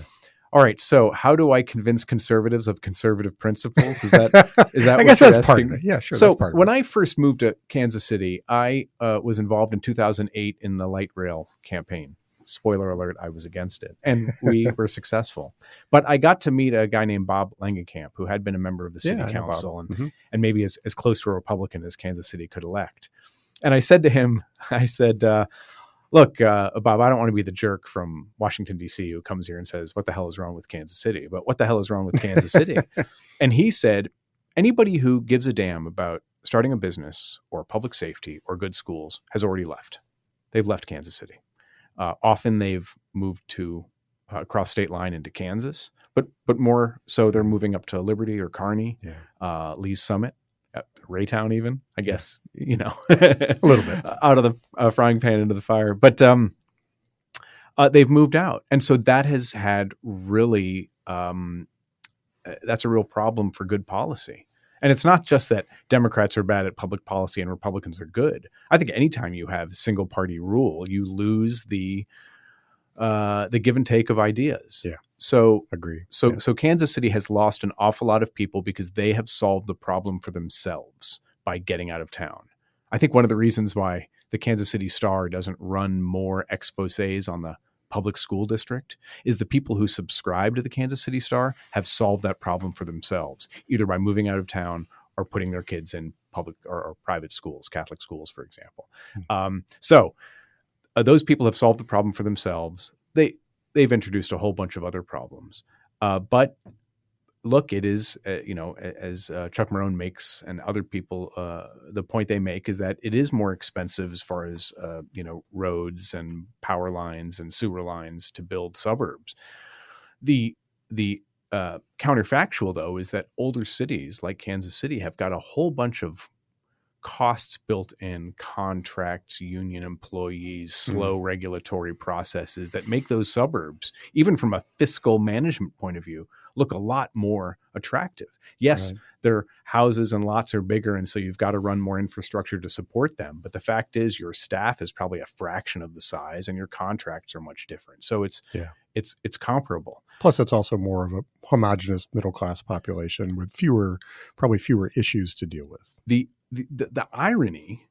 All right. So how do I convince conservatives of conservative principles? Is that I guess that's part of it. Yeah, sure. So when I first moved to Kansas City, I was involved in 2008 in the light rail campaign. Spoiler alert, I was against it. And we were successful. But I got to meet a guy named Bob Langenkamp, who had been a member of the city council and maybe as close to a Republican as Kansas City could elect. And I said to him, look, Bob, I don't want to be the jerk from Washington, D.C. who comes here and says, what the hell is wrong with Kansas City? But what the hell is wrong with Kansas City? And he said, anybody who gives a damn about starting a business or public safety or good schools has already left. They've left Kansas City. Often they've moved to across state line into Kansas, but more so they're moving up to Liberty or Kearney, Lee's Summit. Raytown even, I guess, a little bit out of the frying pan into the fire, but they've moved out. And so that has had really, that's a real problem for good policy. And it's not just that Democrats are bad at public policy and Republicans are good. I think anytime you have single party rule, you lose the give and take of ideas. Yeah. So agree. So Kansas City has lost an awful lot of people because they have solved the problem for themselves by getting out of town. I think one of the reasons why the Kansas City Star doesn't run more exposés on the public school district is the people who subscribe to the Kansas City Star have solved that problem for themselves, either by moving out of town or putting their kids in public or private schools, Catholic schools, for example. Those people have solved the problem for themselves. They've introduced a whole bunch of other problems. But look, it is, as Chuck Marohn makes and other people, the point they make is that it is more expensive as far as, roads and power lines and sewer lines to build suburbs. The counterfactual, though, is that older cities like Kansas City have got a whole bunch of costs built in, contracts, union employees, slow regulatory processes that make those suburbs, even from a fiscal management point of view, look a lot more attractive. Yes, their houses and lots are bigger, and so you've got to run more infrastructure to support them. But the fact is your staff is probably a fraction of the size and your contracts are much different. So it's comparable. Plus, it's also more of a homogenous middle-class population with probably fewer issues to deal with. The irony,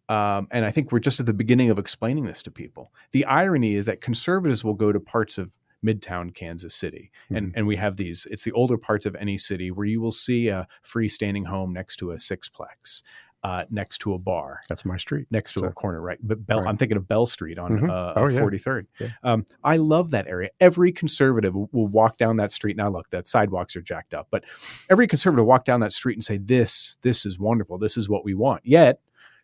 and I think we're just at the beginning of explaining this to people, the irony is that conservatives will go to parts of Midtown Kansas City. And we have it's the older parts of any city where you will see a freestanding home next to a sixplex, next to a bar. That's my street. Next to a corner, right? But I'm thinking of Bell Street on 43rd. Yeah. I love that area. Every conservative will walk down that street. Now, look, that sidewalks are jacked up, but every conservative will walk down that street and say, this is wonderful. This is what we want. Yet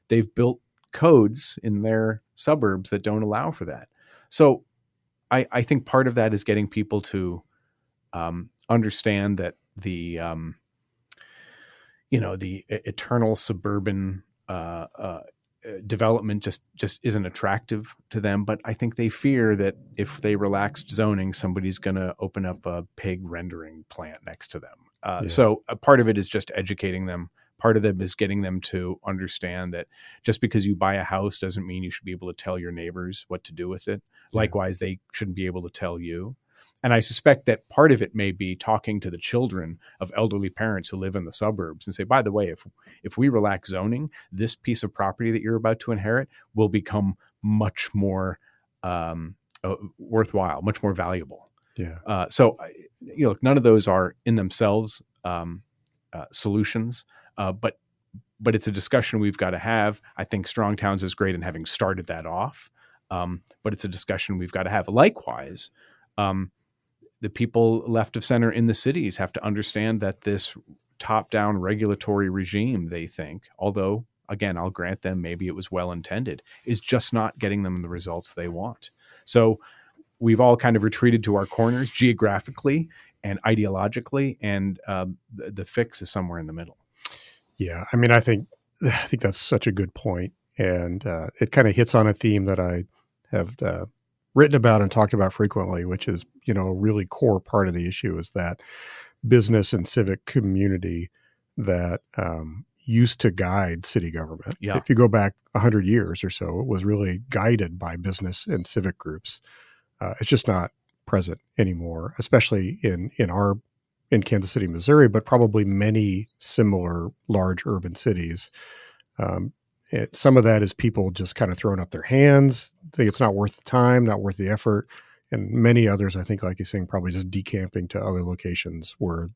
they've built codes in their suburbs that don't allow for that. So I think part of that is getting people to understand that the eternal suburban development just isn't attractive to them. But I think they fear that if they relaxed zoning, somebody's going to open up a pig rendering plant next to them. So a part of it is just educating them. Part of them is getting them to understand that just because you buy a house doesn't mean you should be able to tell your neighbors what to do with it. Yeah. Likewise, they shouldn't be able to tell you. And I suspect that part of it may be talking to the children of elderly parents who live in the suburbs and say, by the way, if we relax zoning, this piece of property that you're about to inherit will become much more worthwhile, much more valuable. Yeah. So, none of those are in themselves solutions, but it's a discussion we've got to have. I think Strong Towns is great in having started that off, but it's a discussion we've got to have. Likewise, the people left of center in the cities have to understand that this top-down regulatory regime, they think, although, again, I'll grant them maybe it was well-intended, is just not getting them the results they want. So we've all kind of retreated to our corners geographically and ideologically, and the fix is somewhere in the middle. Yeah, I mean, I think that's such a good point, and it kind of hits on a theme that I have written about and talked about frequently, which is, a really core part of the issue is that business and civic community that used to guide city government. Yeah. If you go back 100 years or so, it was really guided by business and civic groups. It's just not present anymore, especially in Kansas City, Missouri, but probably many similar large urban cities. Some of that is people just kind of throwing up their hands, think it's not worth the time, not worth the effort. And many others, I think, like you're saying, probably just decamping to other locations where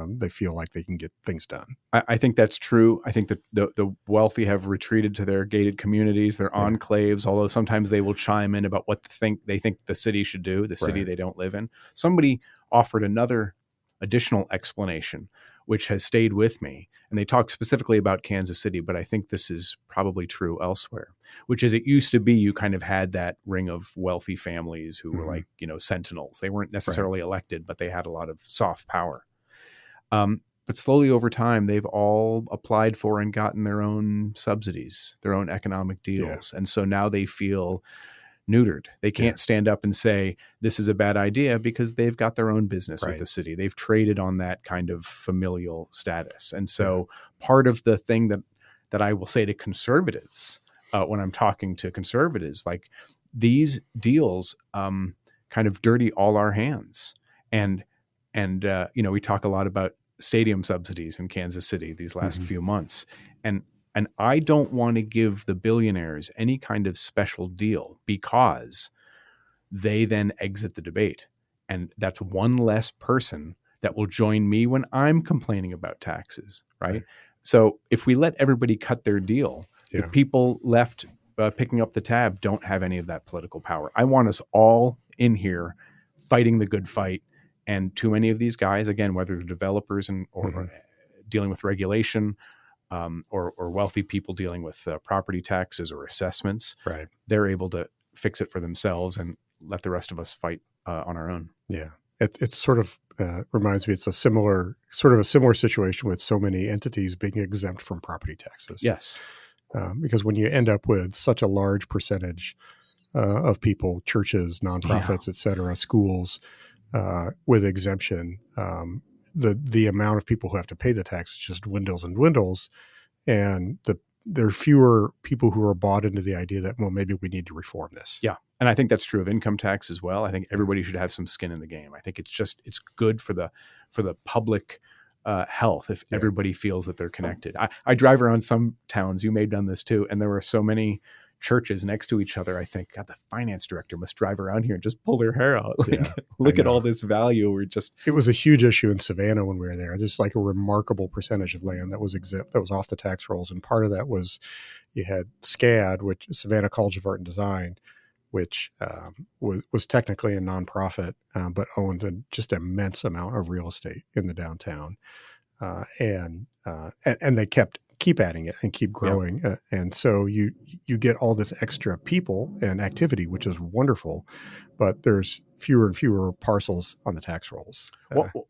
they feel like they can get things done. I think that's true. I think that the wealthy have retreated to their gated communities, their enclaves, although sometimes they will chime in about what they think the city should do, the city they don't live in. Somebody offered another additional explanation, which has stayed with me. And they talk specifically about Kansas City, but I think this is probably true elsewhere, which is it used to be you kind of had that ring of wealthy families who were like, sentinels. They weren't necessarily elected, but they had a lot of soft power. But slowly over time, they've all applied for and gotten their own subsidies, their own economic deals. And so now they feel neutered. They can't stand up and say, this is a bad idea because they've got their own business with the city. They've traded on that kind of familial status. And so part of the thing that I will say to conservatives when I'm talking to conservatives, like these deals kind of dirty all our hands. And we talk a lot about stadium subsidies in Kansas City these last few months. And I don't want to give the billionaires any kind of special deal because they then exit the debate. And that's one less person that will join me when I'm complaining about taxes, right? So if we let everybody cut their deal, the people left picking up the tab don't have any of that political power. I want us all in here fighting the good fight. And too many of these guys, again, whether they're developers or dealing with regulation, or wealthy people dealing with property taxes or assessments, they're able to fix it for themselves and let the rest of us fight on our own. Yeah, it sort of reminds me. It's a similar situation with so many entities being exempt from property taxes. Yes, because when you end up with such a large percentage of people, churches, nonprofits, et cetera, schools with exemption, the amount of people who have to pay the tax just dwindles and dwindles, and there are fewer people who are bought into the idea that, well, maybe we need to reform this. Yeah, and I think that's true of income tax as well. I think everybody should have some skin in the game. I think it's good for the public health if everybody feels that they're connected. I drive around some towns, you may have done this too, and there were so many churches next to each other. I think, God, the finance director must drive around here and just pull their hair out. Look at all this value. It was a huge issue in Savannah when we were there. There's like a remarkable percentage of land that was exempt, that was off the tax rolls. And part of that was you had SCAD, which is Savannah College of Art and Design, which was technically a nonprofit, but owned just an immense amount of real estate in the downtown. And they keep adding it and keep growing. And so you get all this extra people and activity, which is wonderful, but there's fewer and fewer parcels on the tax rolls.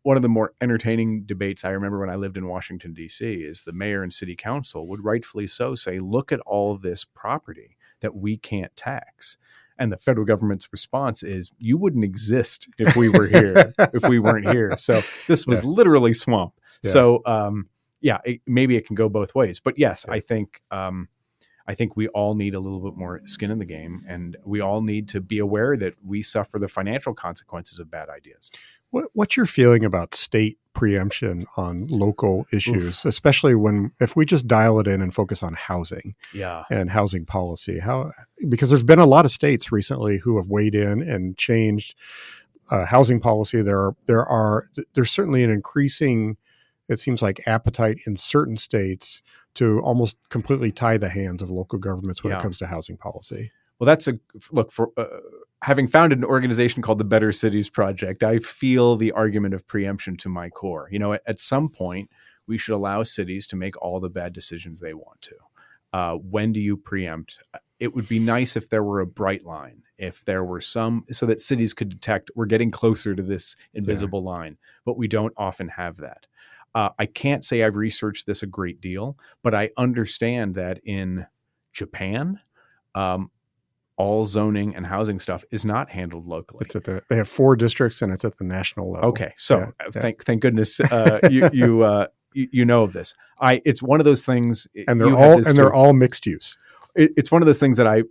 One of the more entertaining debates I remember when I lived in Washington, D.C. is the mayor and city council would rightfully so say, look at all of this property that we can't tax. And the federal government's response is, you wouldn't exist if we were here, if we weren't here. So this was literally swamp. Yeah. So, yeah, maybe it can go both ways. But yes, I think we all need a little bit more skin in the game, and we all need to be aware that we suffer the financial consequences of bad ideas. What's your feeling about state preemption on local issues, Oof. especially if we just dial it in and focus on housing Yeah. and housing policy? Because there's been a lot of states recently who have weighed in and changed housing policy. There's certainly an increasing, it seems like, appetite in certain states to almost completely tie the hands of local governments when it comes to housing policy. Well, that's for having founded an organization called the Better Cities Project. I feel the argument of preemption to my core. At some point, we should allow cities to make all the bad decisions they want to. When do you preempt? It would be nice if there were a bright line, if there were so that cities could detect we're getting closer to this invisible line, but we don't often have that. I can't say I've researched this a great deal, but I understand that in Japan, all zoning and housing stuff is not handled locally. They have 4 districts, and it's at the national level. Okay, so thank goodness you know of this. It's one of those things, and they're all mixed use. It's one of those things that I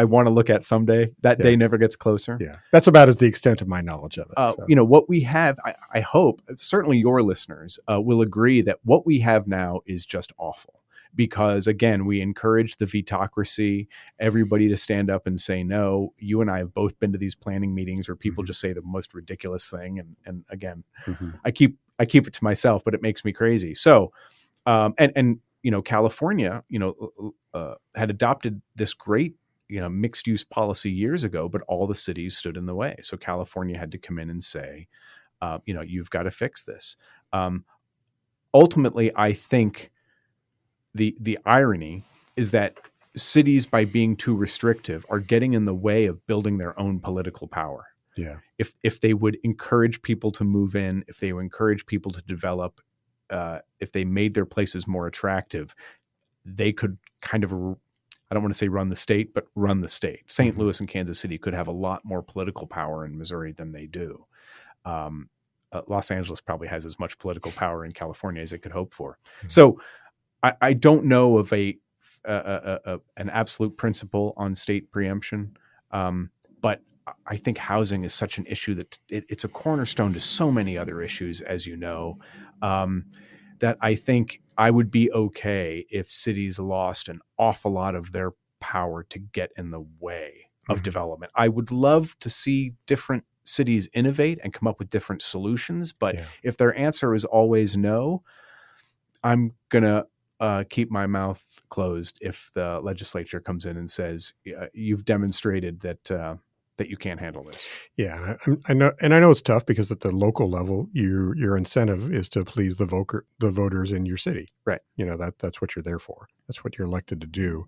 want to look at someday. That day never gets closer. Yeah, that's about the extent of my knowledge of it. What we have, I hope, certainly your listeners will agree that what we have now is just awful. Because again, we encourage the vetocracy, everybody to stand up and say no. You and I have both been to these planning meetings where people just say the most ridiculous thing. And again, I keep it to myself, but it makes me crazy. So, California, had adopted this great, mixed use policy years ago, but all the cities stood in the way. So California had to come in and say, you've got to fix this. Ultimately, I think the irony is that cities, by being too restrictive, are getting in the way of building their own political power. Yeah. If they would encourage people to move in, if they would encourage people to develop, if they made their places more attractive, they could kind of, I don't want to say run the state, but run the state. St. Louis and Kansas City could have a lot more political power in Missouri than they do. Los Angeles probably has as much political power in California as it could hope for. So I don't know of an absolute principle on state preemption, but I think housing is such an issue that it's a cornerstone to so many other issues, as you know, that I think I would be okay if cities lost an awful lot of their power to get in the way of development. I would love to see different cities innovate and come up with different solutions, but if their answer is always no, I'm going to keep my mouth closed if the legislature comes in and says, you've demonstrated that you can't handle this. Yeah. I know it's tough because at the local level, your incentive is to please the voters in your city. Right. That's what you're there for. That's what you're elected to do.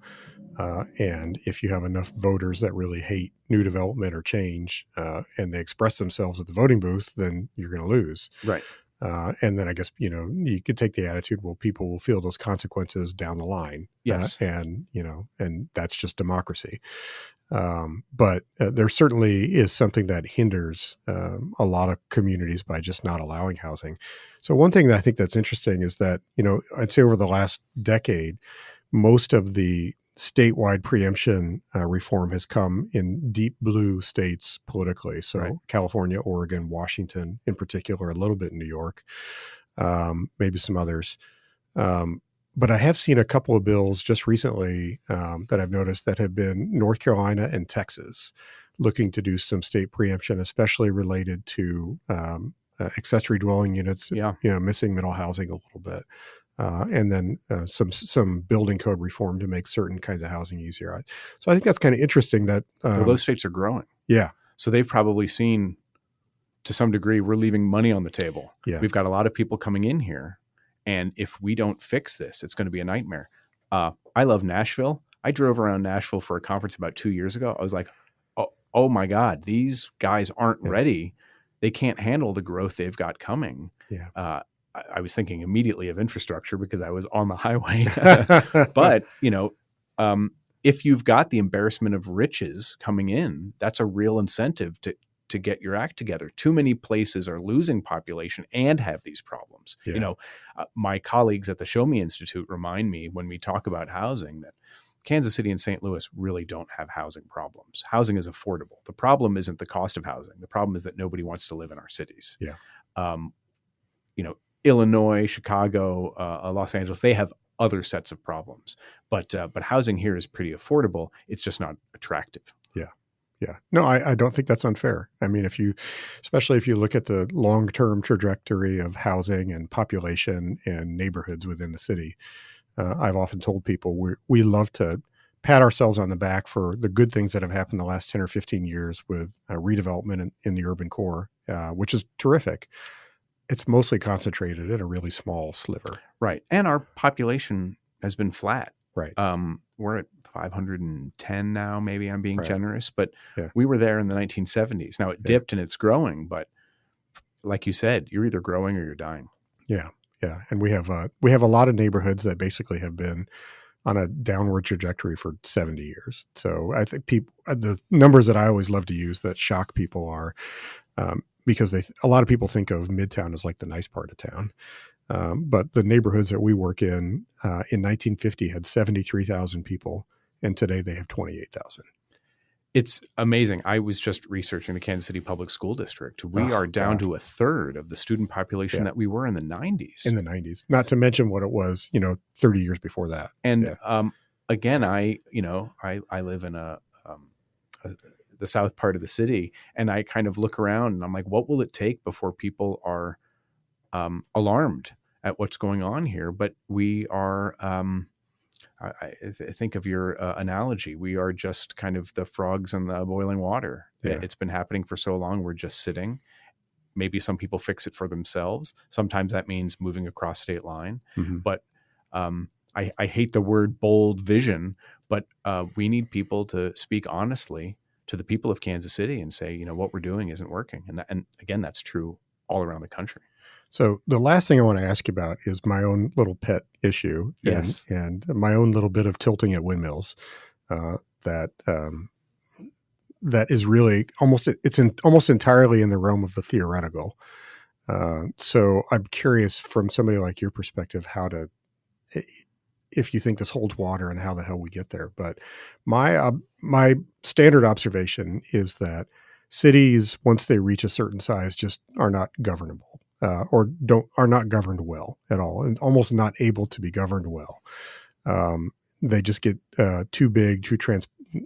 And if you have enough voters that really hate new development or change, and they express themselves at the voting booth, then you're going to lose. Right. And then I guess, you could take the attitude, well, people will feel those consequences down the line. Yes. And that's just democracy. But there certainly is something that hinders a lot of communities by just not allowing housing. So one thing that I think that's interesting is that, I'd say over the last decade, most of the statewide preemption reform has come in deep blue states politically. So California, Oregon, Washington in particular, a little bit in New York, maybe some others. But I have seen a couple of bills just recently that I've noticed that have been North Carolina and Texas looking to do some state preemption, especially related to accessory dwelling units, missing middle housing a little bit. And then some building code reform to make certain kinds of housing easier. So I think that's kind of interesting that those states are growing. Yeah. So they've probably seen, to some degree, we're leaving money on the table. Yeah. We've got a lot of people coming in here, and if we don't fix this, it's going to be a nightmare. I love Nashville. I drove around Nashville for a conference about 2 years ago. I was like, oh my God, these guys aren't ready. They can't handle the growth they've got coming. Yeah. I was thinking immediately of infrastructure because I was on the highway. But, if you've got the embarrassment of riches coming in, that's a real incentive to get your act together. Too many places are losing population and have these problems. Yeah. My colleagues at the Show Me Institute remind me when we talk about housing that Kansas City and St. Louis really don't have housing problems. Housing is affordable. The problem isn't the cost of housing. The problem is that nobody wants to live in our cities. Yeah. Illinois, Chicago, Los Angeles, they have other sets of problems, but housing here is pretty affordable. It's just not attractive. Yeah. Yeah. No, I don't think that's unfair. I mean, especially if you look at the long-term trajectory of housing and population and neighborhoods within the city, I've often told people we love to pat ourselves on the back for the good things that have happened the last 10 or 15 years with redevelopment in the urban core, which is terrific. It's mostly concentrated in a really small sliver. Right. And our population has been flat. Right. We're at 510 now, maybe I'm being Right. generous, but we were there in the 1970s. Now it dipped and it's growing, but like you said, you're either growing or you're dying. Yeah. Yeah. And we have a lot of neighborhoods that basically have been on a downward trajectory for 70 years. So I think the numbers that I always love to use that shock people are, because a lot of people think of Midtown as like the nice part of town. But the neighborhoods that we work in 1950 had 73,000 people, and today they have 28,000. It's amazing. I was just researching the Kansas City Public School District. We are down to a third of the student population that we were in the 90s. In the 90s, not to mention what it was, 30 years before that. And again, I live in the south part of the city, and I kind of look around and I'm like, what will it take before people are alarmed at what's going on here? But we are, I think of your analogy, we are just kind of the frogs in the boiling water. Yeah. It's been happening for so long. We're just sitting. Maybe some people fix it for themselves. Sometimes that means moving across state line. Mm-hmm. But I hate the word bold vision, but we need people to speak honestly to the people of Kansas City and say, what we're doing isn't working. And again, that's true all around the country. So the last thing I want to ask you about is my own little pet issue, and my own little bit of tilting at windmills. That is really almost entirely in the realm of the theoretical. So I'm curious from somebody like your perspective if you think this holds water and how the hell we get there. But my standard observation is that cities, once they reach a certain size, just are not governable. Or are not governed well at all, and almost not able to be governed well. They just get too big,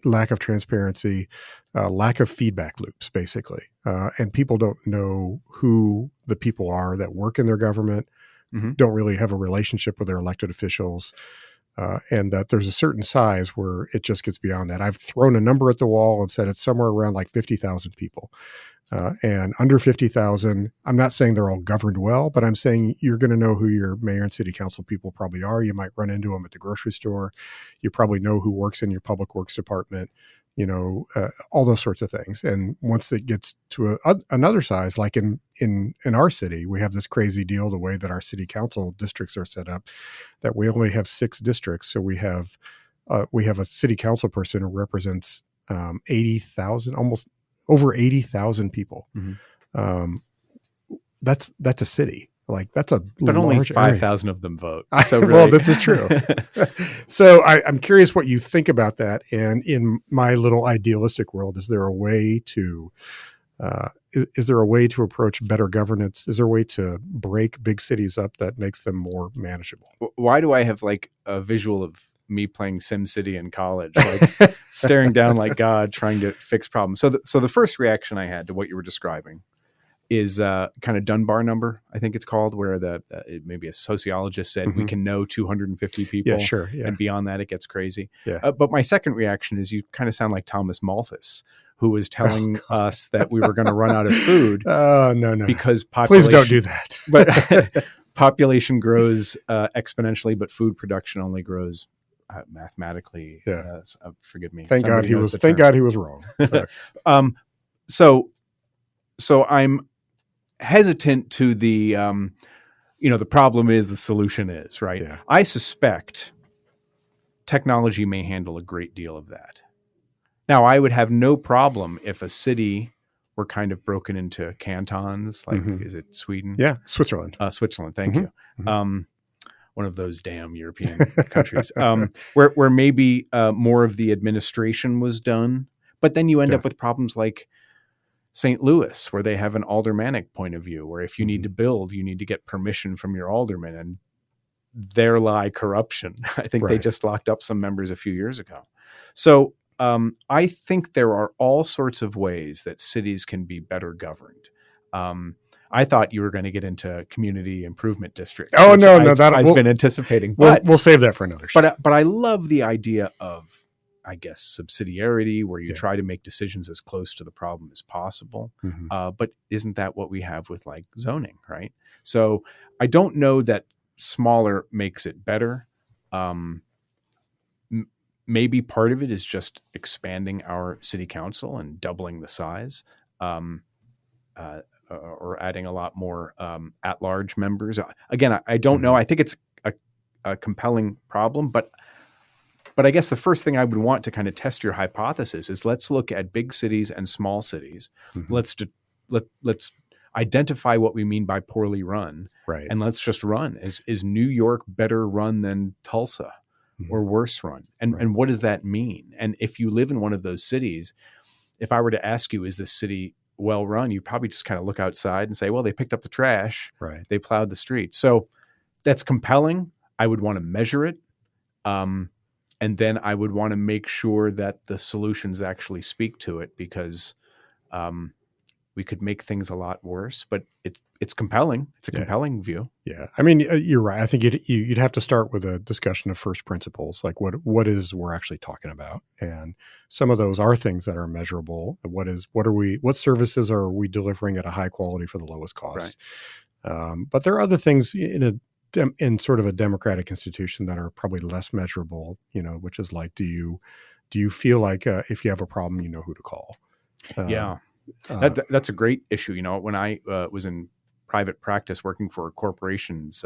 lack of transparency, lack of feedback loops, basically. And people don't know who the people are that work in their government, mm-hmm. don't really have a relationship with their elected officials, and that there's a certain size where it just gets beyond that. I've thrown a number at the wall and said it's somewhere around like 50,000 people. And under 50,000, I'm not saying they're all governed well, but I'm saying you're going to know who your mayor and city council people probably are. You might run into them at the grocery store. You probably know who works in your public works department, all those sorts of things. And once it gets to another size, like in our city, we have this crazy deal, the way that our city council districts are set up, that we only have 6 districts. So we have a city council person who represents 80,000, almost over 80,000 people. Mm-hmm. That's a city. Like that's but only 5,000 of them vote. So really. Well, this is true. So I'm curious what you think about that. And in my little idealistic world, is there a way to approach better governance? Is there a way to break big cities up that makes them more manageable? Why do I have like a visual of me playing SimCity in college, like staring down like God, trying to fix problems? So the first reaction I had to what you were describing is kind of Dunbar number, I think it's called, where maybe a sociologist said, mm-hmm. we can know 250 people. Yeah, sure. Yeah. And beyond that, it gets crazy. Yeah. But my second reaction is you kind of sound like Thomas Malthus, who was telling us that we were going to run out of food. Oh, no. Because population. Please don't do that. But population grows exponentially, but food production only grows mathematically. Yeah. Forgive me. Thank God he was wrong. So I'm hesitant to the, the problem is, the solution is, right? Yeah. I suspect technology may handle a great deal of that. Now, I would have no problem if a city were kind of broken into cantons. Like, Mhm. is it Sweden? Yeah, Switzerland. Switzerland. Thank Mhm. you. One of those damn European countries, where maybe more of the administration was done, but then you end Yeah. up with problems like St. Louis, where they have an aldermanic point of view, where if you need to build, you need to get permission from your alderman, and there lie corruption. I think they Right. just locked up some members a few years ago. So I think there are all sorts of ways that cities can be better governed. I thought you were going to get into community improvement districts. Oh, which no, that I've been anticipating, we'll save that for another show. but I love the idea of, I guess, subsidiarity, where you try to make decisions as close to the problem as possible. But isn't that what we have with like zoning, right? So I don't know that smaller makes it better. Maybe part of it is just expanding our city council and doubling the size, or adding a lot more at-large members. Again, I don't know. I think it's a compelling problem, but I guess the first thing I would want to kind of test your hypothesis is, let's look at big cities and small cities. Let's identify what we mean by poorly run, right? And let's just run. Is New York better run than Tulsa, or worse run? And what does that mean? And if you live in one of those cities, if I were to ask you, is this city well run, you probably just kind of look outside and say, well, they picked up the trash, right? They plowed the street. So that's compelling. I would want to measure it. And then I would want to make sure that the solutions actually speak to it, because we could make things a lot worse, but it's compelling. It's a compelling view. Yeah. I mean, you're right. I think you'd have to start with a discussion of first principles, like what is we're actually talking about. And some of those are things that are measurable. What services are we delivering at a high quality for the lowest cost? Right. But there are other things in sort of a democratic institution that are probably less measurable, which is like, do you feel like if you have a problem, you know who to call? That's a great issue. When I was in private practice working for corporations,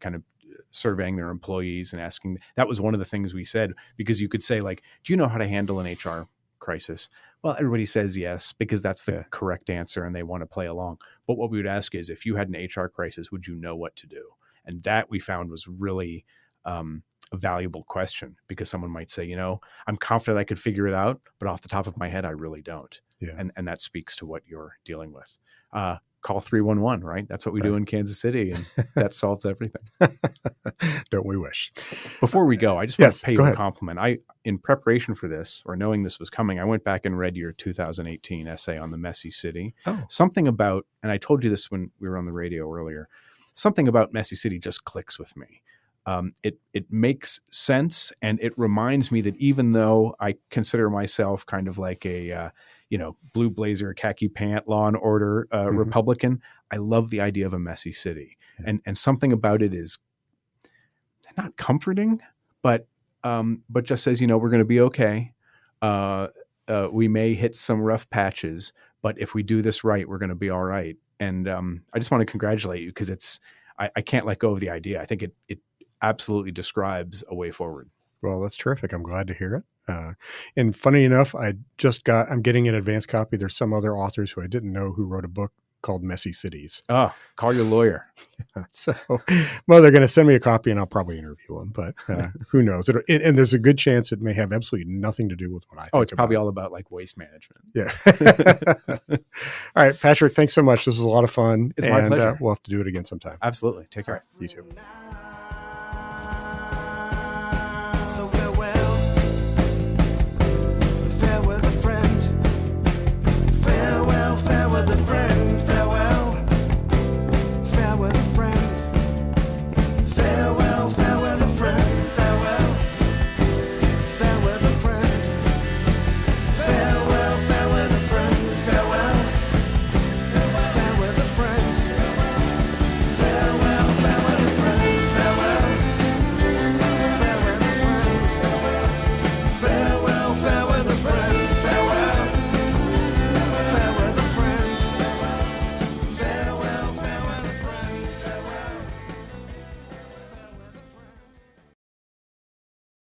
kind of surveying their employees and asking, that was one of the things we said, because you could say, like, do you know how to handle an HR crisis? Well, everybody says yes, because that's the correct answer and they want to play along. But what we would ask is, if you had an HR crisis, would you know what to do? And that we found was really a valuable question, because someone might say, I'm confident I could figure it out, but off the top of my head, I really don't. Yeah. And that speaks to what you're dealing with. Call 311, right? That's what we do in Kansas City, and that solves everything. Don't we wish? Before we go, I just want to pay you a compliment. In preparation for this, or knowing this was coming, I went back and read your 2018 essay on the messy city. Something about, and I told you this when we were on the radio earlier, something about messy city just clicks with me. It makes sense, and it reminds me that even though I consider myself kind of like a blue blazer, khaki pant, law and order Republican, I love the idea of a messy city, and something about it is not comforting, but just says, we're going to be okay. We may hit some rough patches, but if we do this right, we're going to be all right. And I just want to congratulate you, because I can't let go of the idea. I think it absolutely describes a way forward. Well, that's terrific. I'm glad to hear it. And funny enough, I'm getting an advanced copy. There's some other authors who I didn't know who wrote a book called Messy Cities. Oh, call your lawyer. So, well, they're going to send me a copy and I'll probably interview them, but who knows? And there's a good chance it may have absolutely nothing to do with what I think. It's probably all about like waste management. Yeah. All right, Patrick, thanks so much. This was a lot of fun. It's my pleasure. We'll have to do it again sometime. Absolutely. Take care. Right, you too.